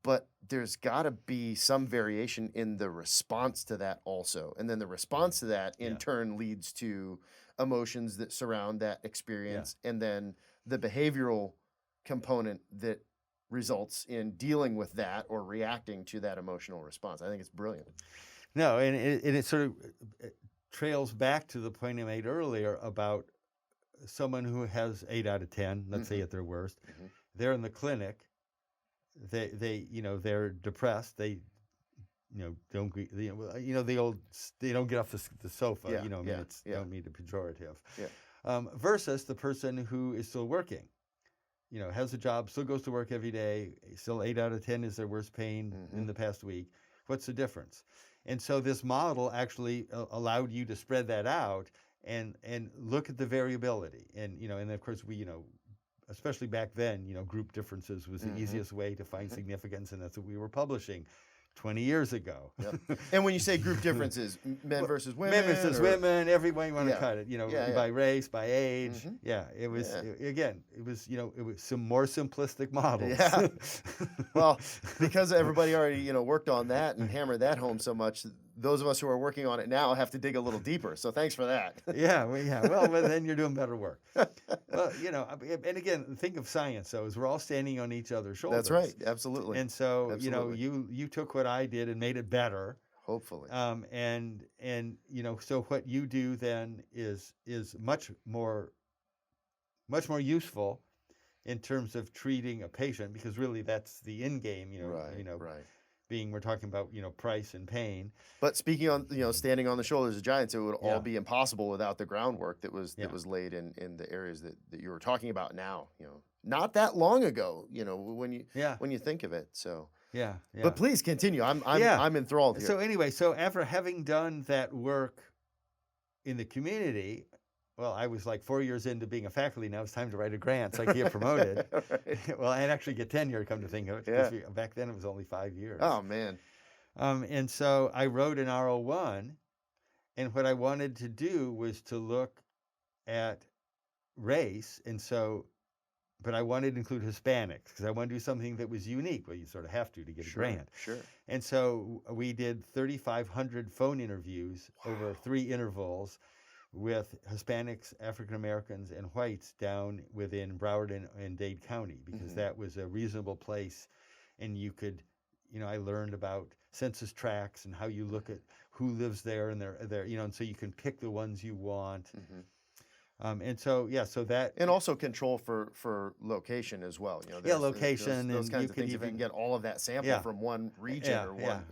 but there's got to be some variation in the response to that also. And then the response to that in Yeah. turn leads to emotions that surround that experience, and then the behavioral component that results in dealing with that or reacting to that emotional response. I think it's brilliant. No, and it sort of trails back to the point I made earlier about someone who has 8 out of 10, let's say Mhm. at their worst. Mhm. They're in the clinic. They're depressed. They don't the old, they don't get off the sofa. Yeah, I mean, yeah, it's yeah. don't mean to pejorative. Yeah. Versus the person who is still working. Has a job, still goes to work every day, still 8 out of 10 is their worst pain in Mhm. the past week. What's the difference? And so this model actually allowed you to spread that out and look at the variability. And of course we, especially back then, group differences was the Mhm. easiest way to find Mhm. significance, and that's what we were publishing 20 years ago. Yep. And when you say group differences, men Well, versus women, Men versus or- women, every way you want Yeah. to cut it, Yeah, by race, by age. Mhm. Yeah, it was, Yeah. it was some more simplistic models. Yeah. Well, because everybody already worked on that and hammered that home so much, those of us who are working on it now have to dig a little deeper. So thanks for that. Well, but then you're doing better work. Well, and again, think of science, though, is we're all standing on each other's shoulders. That's right. Absolutely. And so, Absolutely. you took what I did and made it better. Hopefully. And so what you do then is much more useful in terms of treating a patient, because really that's the end game. Right. Being we're talking about price and pain. But speaking on standing on the shoulders of giants, it would Yeah. all be impossible without the groundwork that was Yeah. laid in the areas that you were talking about now. Not that long ago. When you think of it. So. Yeah. But please continue. I'm enthralled here. So anyway, after having done that work in the community, well, I was like 4 years into being a faculty. Now it's time to write a grant so I can get promoted. Right. Well, I'd actually get tenure, come to think of it. Yeah. Because back then it was only 5 years. Oh man. And so I wrote an R01, and what I wanted to do was to look at race, but I wanted to include Hispanics because I wanted to do something that was unique. Well, you sort of have to get a grant. Sure. And so we did 3,500 phone interviews over 3 intervals with Hispanics, African Americans, and whites down within Broward and Dade County, because that was a reasonable place. And you could, I learned about census tracts and how you look at who lives there, and and so you can pick the ones you want. And so that, and also control for location as well. Location, those and kinds you of could things. If you can get all of that sample from one region or one.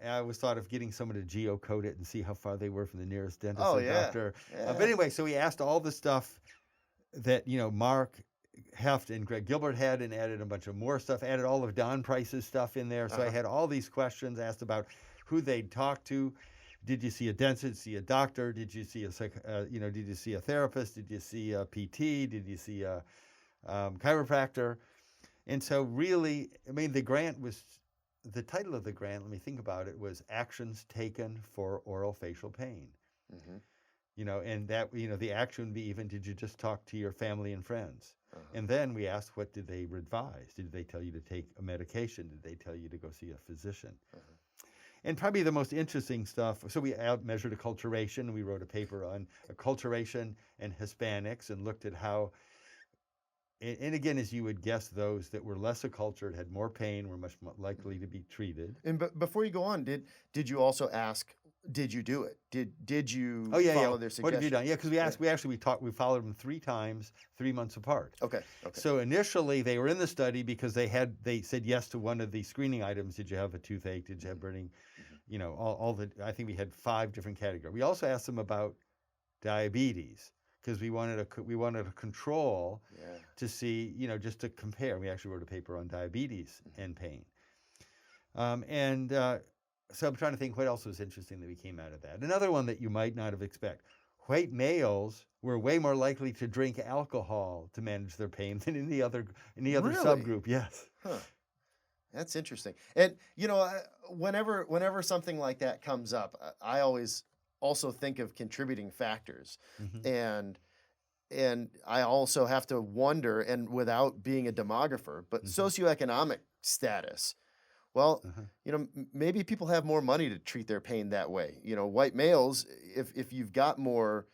I always thought of getting someone to geocode it and see how far they were from the nearest dentist Oh, or yeah. doctor. Yeah. But anyway, so we asked all the stuff that Mark Heft and Greg Gilbert had, and added a bunch of more stuff. Added all of Don Price's stuff in there. So I had all these questions asked about who they'd talked to. Did you see a dentist? See a doctor? Did you see did you see a therapist? Did you see a PT? Did you see a chiropractor? And so really, the title of the grant, let me think about it, was Actions Taken for Oral Facial Pain. And that, the action would be even, did you just talk to your family and friends? And then we asked, what did they advise? Did they tell you to take a medication? Did they tell you to go see a physician? And probably the most interesting stuff, so we measured acculturation. We wrote a paper on acculturation and Hispanics and looked at how, and again, as you would guess, those that were less accultured had more pain, were much more likely to be treated. And before you go on, did you also ask, did you do it? Did you follow their suggestions? What have you done? Yeah, because we followed them 3 times, 3 months apart. Okay. So initially they were in the study because they said yes to one of the screening items. Did you have a toothache? Did you have burning? I think we had 5 different categories. We also asked them about diabetes because we wanted a control to see, just to compare. We actually wrote a paper on diabetes and pain. So I'm trying to think what else was interesting that we came out of that. Another one that you might not have expected. White males were way more likely to drink alcohol to manage their pain than any other Really? subgroup. Yes. Huh. That's interesting. And whenever something like that comes up, I always also think of contributing factors. And I also have to wonder, and without being a demographer, but socioeconomic status. Well, maybe people have more money to treat their pain that way. White males, if you've got more,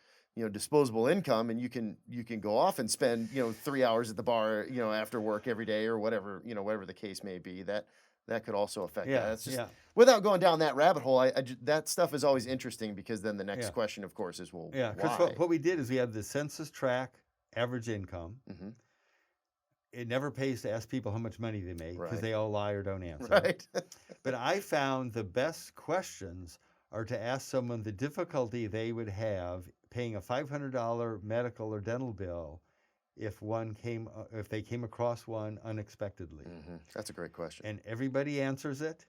disposable income, and you can go off and spend, 3 hours at the bar, after work every day or whatever, whatever the case may be, that could also affect that. That's just, without going down that rabbit hole, that stuff is always interesting, because then the next question, of course, is, well, why? Because what we did is we had the census tract average income. It never pays to ask people how much money they make, because they all lie or don't answer. Right. But I found the best questions are to ask someone the difficulty they would have paying a $500 medical or dental bill if they came across one unexpectedly. That's a great question. And everybody answers it.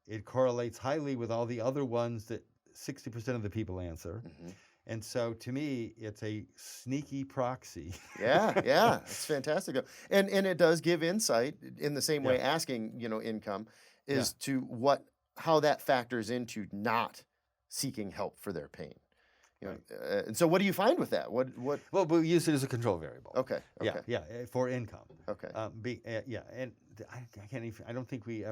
It correlates highly with all the other ones that 60% of the people answer. And so, to me, it's a sneaky proxy. Yeah, it's fantastic. And it does give insight in the same way asking, income is to how that factors into not seeking help for their pain. And so, what do you find with that? What? Well, we use it as a control variable. Okay. Yeah, for income. Okay. And I can't even. I don't think we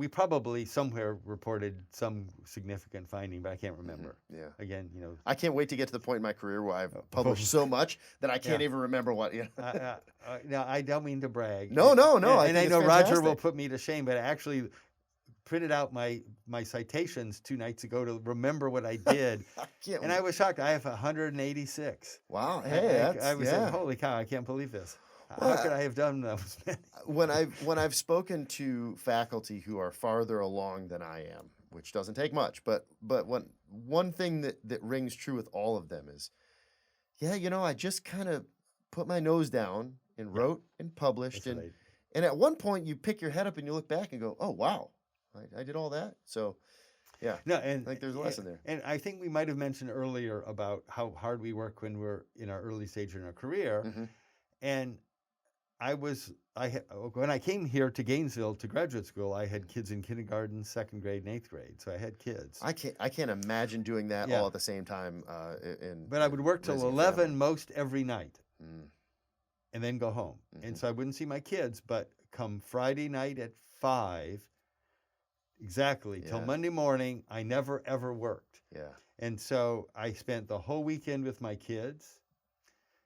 probably somewhere reported some significant finding, but I can't remember. Yeah. Again, I can't wait to get to the point in my career where I've published so much that I can't even remember what. No, I don't mean to brag. No. And I know Roger will put me to shame, but actually, printed out my citations 2 nights ago to remember what I did, I can't. and I was shocked. I have 186. Wow. Hey, I was saying, yeah. holy cow! I can't believe this. How Well, could I have done those many? when I've spoken to faculty who are farther along than I am, which doesn't take much, but one thing that rings true with all of them is, yeah, I just kind of put my nose down and Yeah. wrote and published, That's and right. and at one point you pick your head up and you look back and go, oh wow, I did all that. So yeah, No, I and think there's a lesson there. and I think we might have mentioned earlier about how hard we work when we're in our early stage in our career, Mhm. and when I came here to Gainesville to graduate school, I had kids in kindergarten, 2nd grade, and 8th grade. So I had kids. I can't imagine doing that Yeah. all at the same time. But I would work till raising a 11 family. most every night Mm, and then go home. And mhm. so I wouldn't see my kids, but come Friday night at 5, exactly, till Yeah. Monday morning, I never ever worked. Yeah. And so I spent the whole weekend with my kids.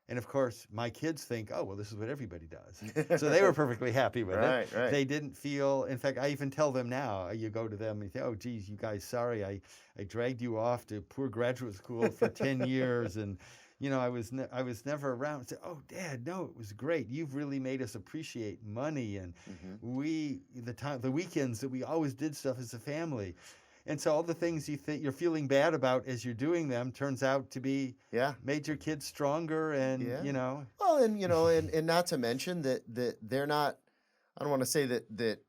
And of course, my kids think, oh, well, this is what everybody does. So they were perfectly happy with Right, it. right. They didn't feel, in fact, I even tell them now, you go to them and you say, oh, geez, you guys, sorry, I dragged you off to poor graduate school for 10 years. And, I was never around. I said, oh, Dad, no, it was great. You've really made us appreciate money. And Mhm. the weekends that we always did stuff as a family. And so all the things you think you're feeling bad about as you're doing them turns out to be Yeah. made your kids stronger and Yeah. Well, and and not to mention that they're not. I don't want to say that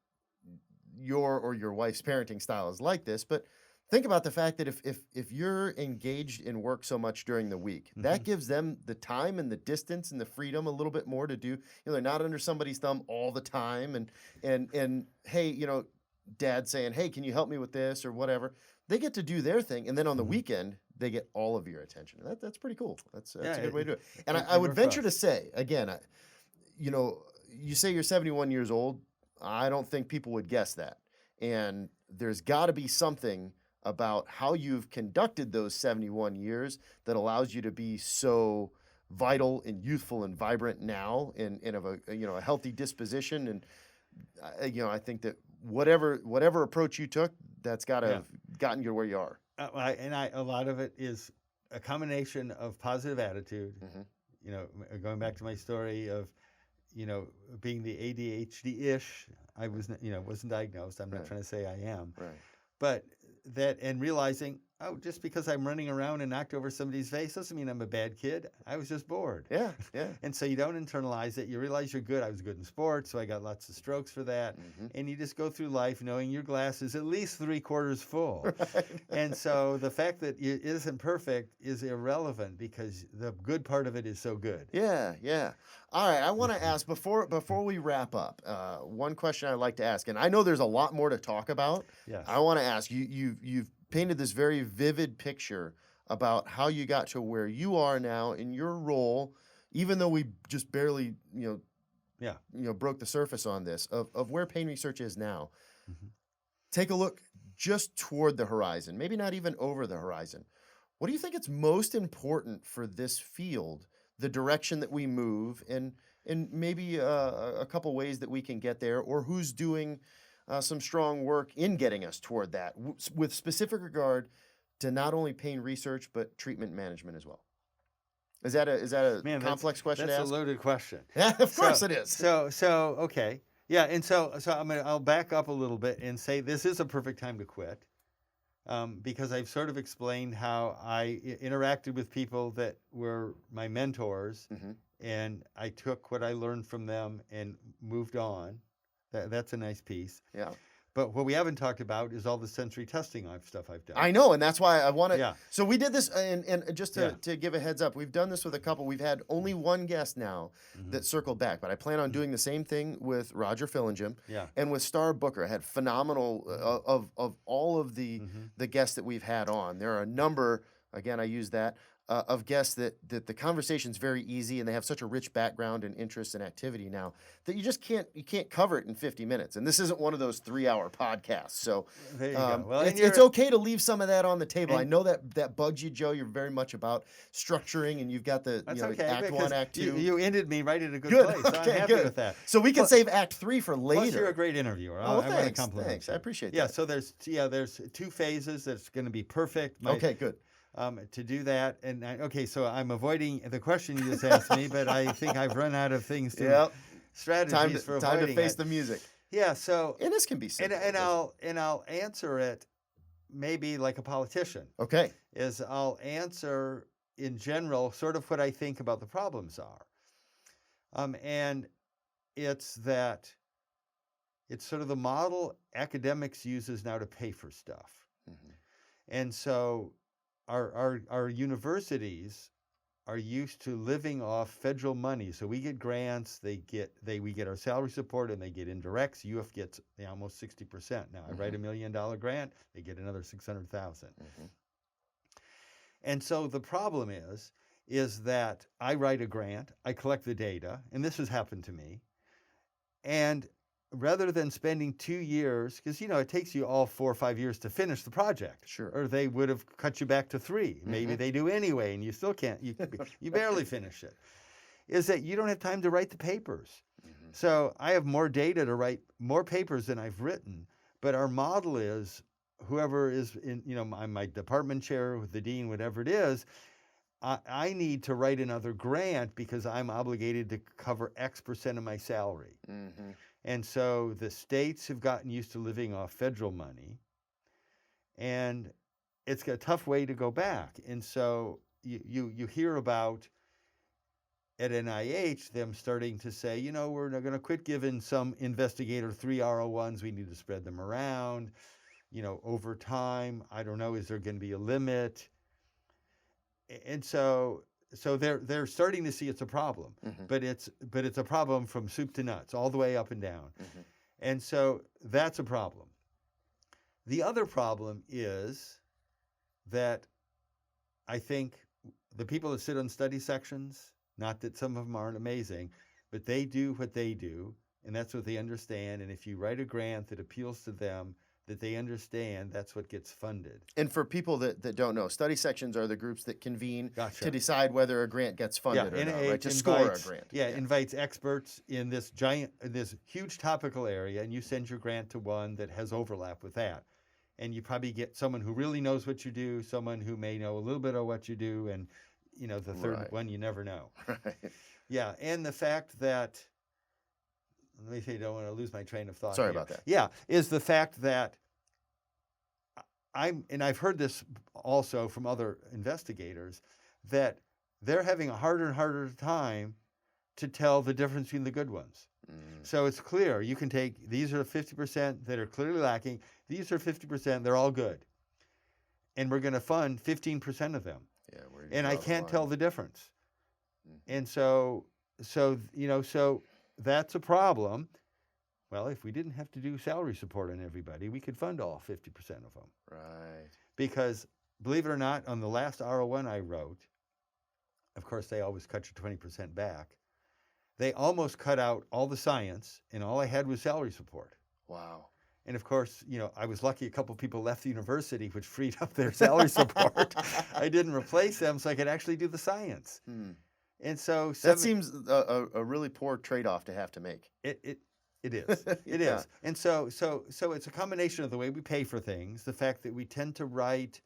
your or your wife's parenting style is like this, but think about the fact that if you're engaged in work so much during the week, that gives them the time and the distance and the freedom a little bit more to do. They're not under somebody's thumb all the time, and hey, Dad saying, hey, can you help me with this or whatever? They get to do their thing, and then on the weekend they get all of your attention. That's pretty cool. That's a good way to do it. And I would venture to say again, you say you're 71 years old. I don't think people would guess that. And there's got to be something about how you've conducted those 71 years that allows you to be so vital and youthful and vibrant now, and of a healthy disposition. And I think that whatever approach you took, that's got to have gotten you where you are. A lot of it is a combination of positive attitude. Mhm. Going back to my story of, being the ADHD-ish. I wasn't diagnosed. I'm not Right. trying to say I am, Right. but and realizing, oh, just because I'm running around and knocked over somebody's face doesn't mean I'm a bad kid. I was just bored. Yeah. Yeah. And so you don't internalize it. You realize you're good. I was good in sports, so I got lots of strokes for that. Mhm. And you just go through life knowing your glass is at least 3/4 full. Right. And so the fact that it isn't perfect is irrelevant because the good part of it is so good. Yeah, yeah. All right, I want to ask before we wrap up. One question I'd like to ask, and I know there's a lot more to talk about. Yes. I want to ask you. You've painted this very vivid picture about how you got to where you are now in your role, even though we just barely broke the surface on this of where pain research is now. Mhm. Take a look just toward the horizon, maybe not even over the horizon. What do you think it's most important for this field, the direction that we move, and maybe a couple ways that we can get there, or who's doing some strong work in getting us toward that, with specific regard to not only pain research but treatment management as well? Is that a Man, complex question to that's ask? a loaded question. Yeah, of course it is. So okay. Yeah, and so I'll back up a little bit and say this is a perfect time to quit. Because I've sort of explained how I interacted with people that were my mentors, Mhm. and I took what I learned from them and moved on. That's a nice piece. Yeah. But what we haven't talked about is all the sensory testing stuff I've done. I know, and that's why I want to. Yeah. So we did this, and just to give a heads up, we've done this with a couple. We've had only one guest now that circled back, but I plan on doing the same thing with Roger Fillingham and with Star Booker. I had phenomenal of all of the guests that we've had on. There are a number again, I use that, of guests that the conversation's very easy and they have such a rich background and interest and activity now that you can't cover it in 50 minutes. And this isn't one of those 3-hour podcasts. So There you go. Well, and it's you're okay to leave some of that on the table. I and know that bugs you, Joe. You're very much about structuring, and you've got the that's okay act one, because act two. you ended me right at a good Good. place. So I'm Okay, happy good. with that. So we can Plus- save act three for Plus, you're a later. great interviewer. Oh, well, I want to thanks. compliment Thanks. I you. appreciate Yeah, that. so there's 2 phases that's going to be perfect. Okay, good. To do that, and okay, so I'm avoiding the question you just asked me, but I think I've run out of things to Yep. strategies for Time to avoiding face it. the music. Yeah, so And this can be and simple. and I'll answer it maybe like a politician. Okay. Is I'll answer in general sort of what I think about the problems are, and it's sort of the model academics uses now to pay for stuff. Mhm. And so our universities are used to living off federal money. So we get grants, we get our salary support, and they get indirects. UF gets almost 60%. Now I write $1 million grant, they get another 600,000. Mhm. And so the problem is that I write a grant, I collect the data, and this has happened to me. And rather than spending 2 years, because it takes you all 4 or 5 years to finish the project, Sure. or they would have cut you back to 3. Maybe Mhm. they do anyway, and you still can't. You barely finish it. Is that you don't have time to write the papers? Mhm. So I have more data to write more papers than I've written. But our model is whoever is in, I'm my department chair with the dean, whatever it is. I need to write another grant because I'm obligated to cover X% of my salary. Mhm. And so the states have gotten used to living off federal money, and it's a tough way to go back. And so you hear about at NIH them starting to say, we're not going to quit giving some investigator 3 R01s. We need to spread them around, over time. I don't know, is there going to be a limit? And so they're starting to see it's a problem, Mhm. but it's a problem from soup to nuts, all the way up and down. Mhm. And so that's a problem. The other problem is that I think the people that sit on study sections, not that some of them aren't amazing, but they do what they do, and that's what they understand. And if you write a grant that appeals to them, that they understand, that's what gets funded. And for people that don't know, study sections are the groups that convene Gotcha. to decide whether a grant gets funded or not, right? To score a grant. Yeah, invites experts in this huge topical area, and you send your grant to one that has overlap with that. And you probably get someone who really knows what you do, someone who may know a little bit of what you do, and the third Right. one you never know. Right. Yeah, and the fact that, let me say, I don't want to lose my train of thought. Sorry here. about that. Yeah, is the fact that and I've heard this also from other investigators, that they're having a harder and harder time to tell the difference between the good ones. Mm. So it's clear you can take, these are 50% that are clearly lacking, these are 50%, they're all good. And we're going to fund 15% of them. Yeah, where do you And I draw the can't line? tell the difference. Mhm. And so that's a problem. Well, if we didn't have to do salary support on everybody, we could fund all 50% of them. Right. Because, believe it or not, on the last R01 I wrote, of course, they always cut you 20% back. They almost cut out all the science, and all I had was salary support. Wow. And of course, I was lucky a couple people left the university, which freed up their salary support. I didn't replace them, so I could actually do the science. Hmm. And so That seems a really poor trade-off to have to make. It is. It Yeah. is. And so it's a combination of the way we pay for things, the fact that we tend to write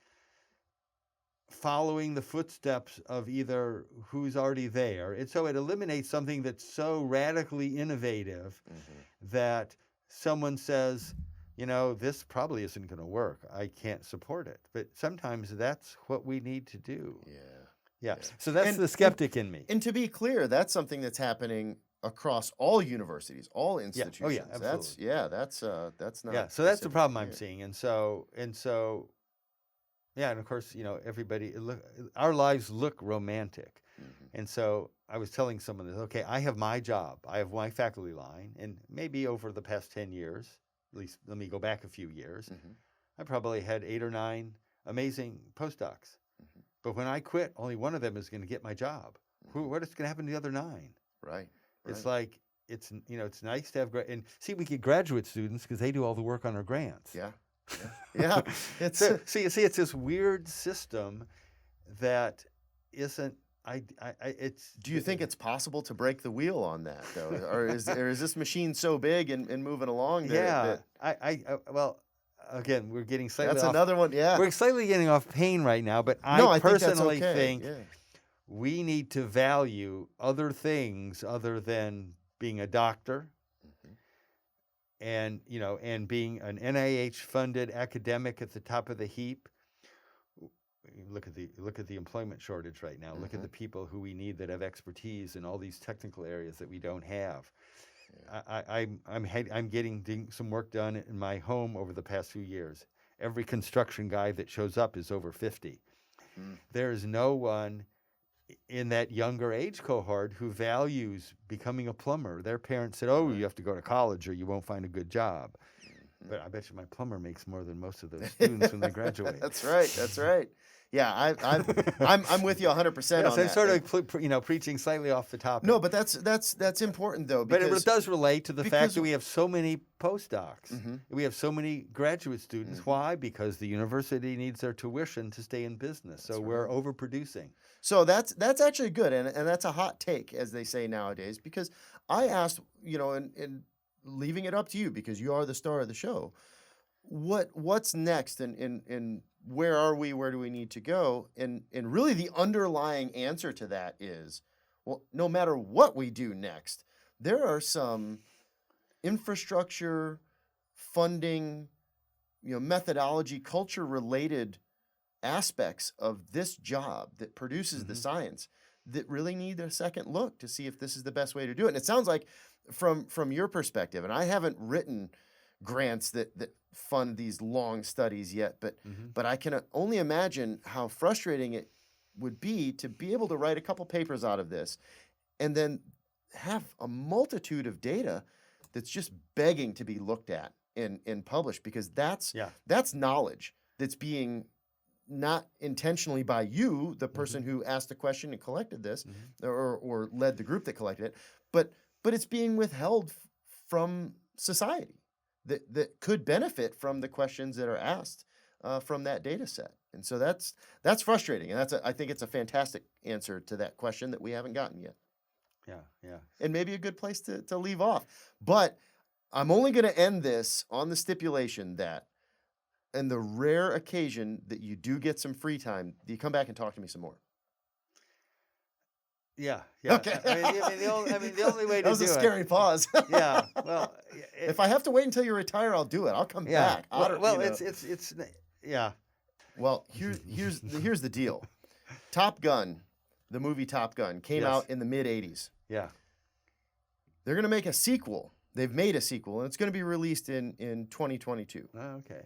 following the footsteps of either who's already there. And so it eliminates something that's so radically innovative Mhm. that someone says, this probably isn't going to work. I can't support it. But sometimes that's what we need to do. Yeah. Yeah. Yeah. So that's the skeptic in me. And to be clear, that's something that's happening across all universities, all institutions. Oh, yeah, absolutely. That's not. Yeah, so that's the specific problem to I'm here. seeing. And so yeah, and of course, everybody, our lives look romantic. Mhm. And so I was telling someone that, okay, I have my job, I have my faculty line, and maybe over the past 10 years, at least let me go back a few years, Mhm. I probably had 8 or 9 amazing postdocs. Mhm. But when I quit, only one of them is going to get my job. What is going to happen to the other 9? Right. It's like, it's nice to have, and see, we get graduate students because they do all the work on our grants. Yeah. Yeah. It's So it's this weird system that isn't, it's. Do you think it's possible to break the wheel on that, though? Or is this machine so big and moving along that... Well, again, we're getting slightly That's off. another one, yeah. We're slightly getting off pain right now, but No, I personally think that's okay. think Yeah. we need to value other things other than being a doctor and being an NIH-funded academic at the top of the heap. Look at the employment shortage right now. Look at the people who we need that have expertise in all these technical areas that we don't have. Yeah. I'm getting some work done in my home over the past few years. Every construction guy that shows up is over 50. There is no one in that younger age cohort who values becoming a plumber. Their parents said, "Oh, you have to go to college or you won't find a good job." But I bet you my plumber makes more than most of those students when they graduate. That's right. Yeah, I'm with you 100% on so I'm that. sort of preaching slightly off the topic. No, but that's important though. But Because, it does relate to the fact that we have so many postdocs. We have so many graduate students. Why? Because the university needs their tuition to stay in business. So we're overproducing. So that's actually good, and that's a hot take, as they say nowadays. Because I asked, and leaving it up to you because you are the star of the show. What's next, and where are we? Where do we need to go? And really, the underlying answer to that is, well, no matter what we do next, there are some infrastructure, funding, methodology, culture-related aspects of this job that produces the science that really need a second look to see if this is the best way to do it. And it sounds like, from your perspective, and I haven't written grants that fund these long studies yet, but I can only imagine how frustrating it would be to be able to write a couple papers out of this and then have a multitude of data that's just begging to be looked at and published, because that's knowledge that's being not intentionally by you, the person who asked the question and collected this, or led the group that collected it, but it's being withheld from society that could benefit from the questions that are asked from that data set. And so that's frustrating, and I think it's a fantastic answer to that question that we haven't gotten yet. Yeah. And maybe a good place to leave off. But I'm only going to end this on the stipulation that, in the rare occasion that you do get some free time, do you come back and talk to me some more? Yeah. Okay. The only way to do it. That was a scary pause. Yeah. Well, if I have to wait until you retire, I'll do it. I'll come back. It's yeah. Well, here's the deal. Top Gun, the movie Top Gun, came out in the mid-'80s. Yeah. They're going to make a sequel. They've made a sequel, and it's going to be released in 2022. Oh, okay.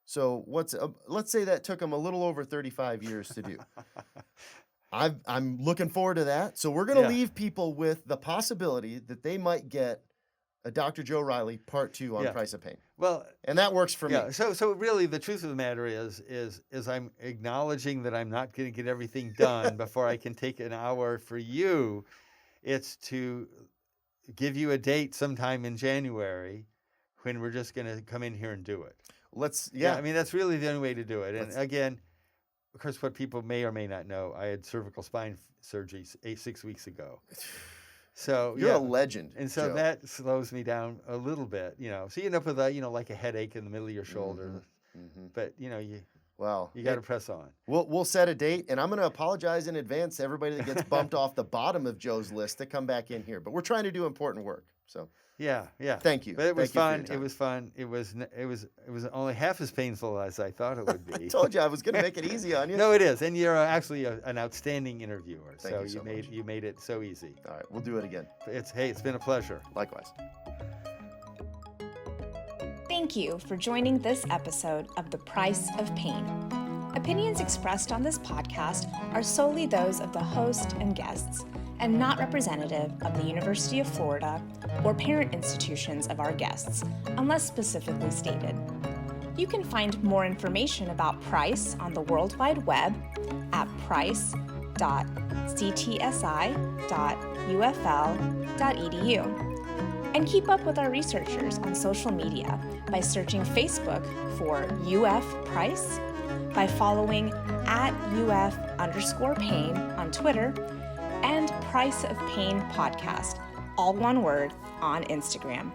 So let's say that took them a little over 35 years to do. I'm looking forward to that. So we're going to leave people with the possibility that they might get a Dr. Joe Riley Part 2 on Price of Pain. Well, and that works for me. So really, the truth of the matter is I'm acknowledging that I'm not going to get everything done before I can take an hour for you. It's to give you a date sometime in January when we're just going to come in here and do it. I mean, that's really the only way to do it. And again, of course, what people may or may not know, I had cervical spine surgery 6 weeks ago. So you're a legend. And so Joe. that slows me down a little bit, So you end up with like a headache in the middle of your shoulder. But you got to press on. We'll set a date, and I'm going to apologize in advance to everybody that gets bumped off the bottom of Joe's list to come back in here. But we're trying to do important work. So yeah. Thank you. But it was fun. It was fun. It was only half as painful as I thought it would be. I told you I was going to make it easy on you. No, it is, and you're actually an outstanding interviewer. Thank you so much. You made it so easy. All right, we'll do it again. It's been a pleasure. Likewise. Thank you for joining this episode of The Price of Pain. Opinions expressed on this podcast are solely those of the host and guests, and not representative of the University of Florida or parent institutions of our guests, unless specifically stated. You can find more information about Price on the World Wide Web at price.ctsi.ufl.edu. And keep up with our researchers on social media by searching Facebook for UF Price, by following @UF_Pain on Twitter, and Price of Pain Podcast, all one word, on Instagram.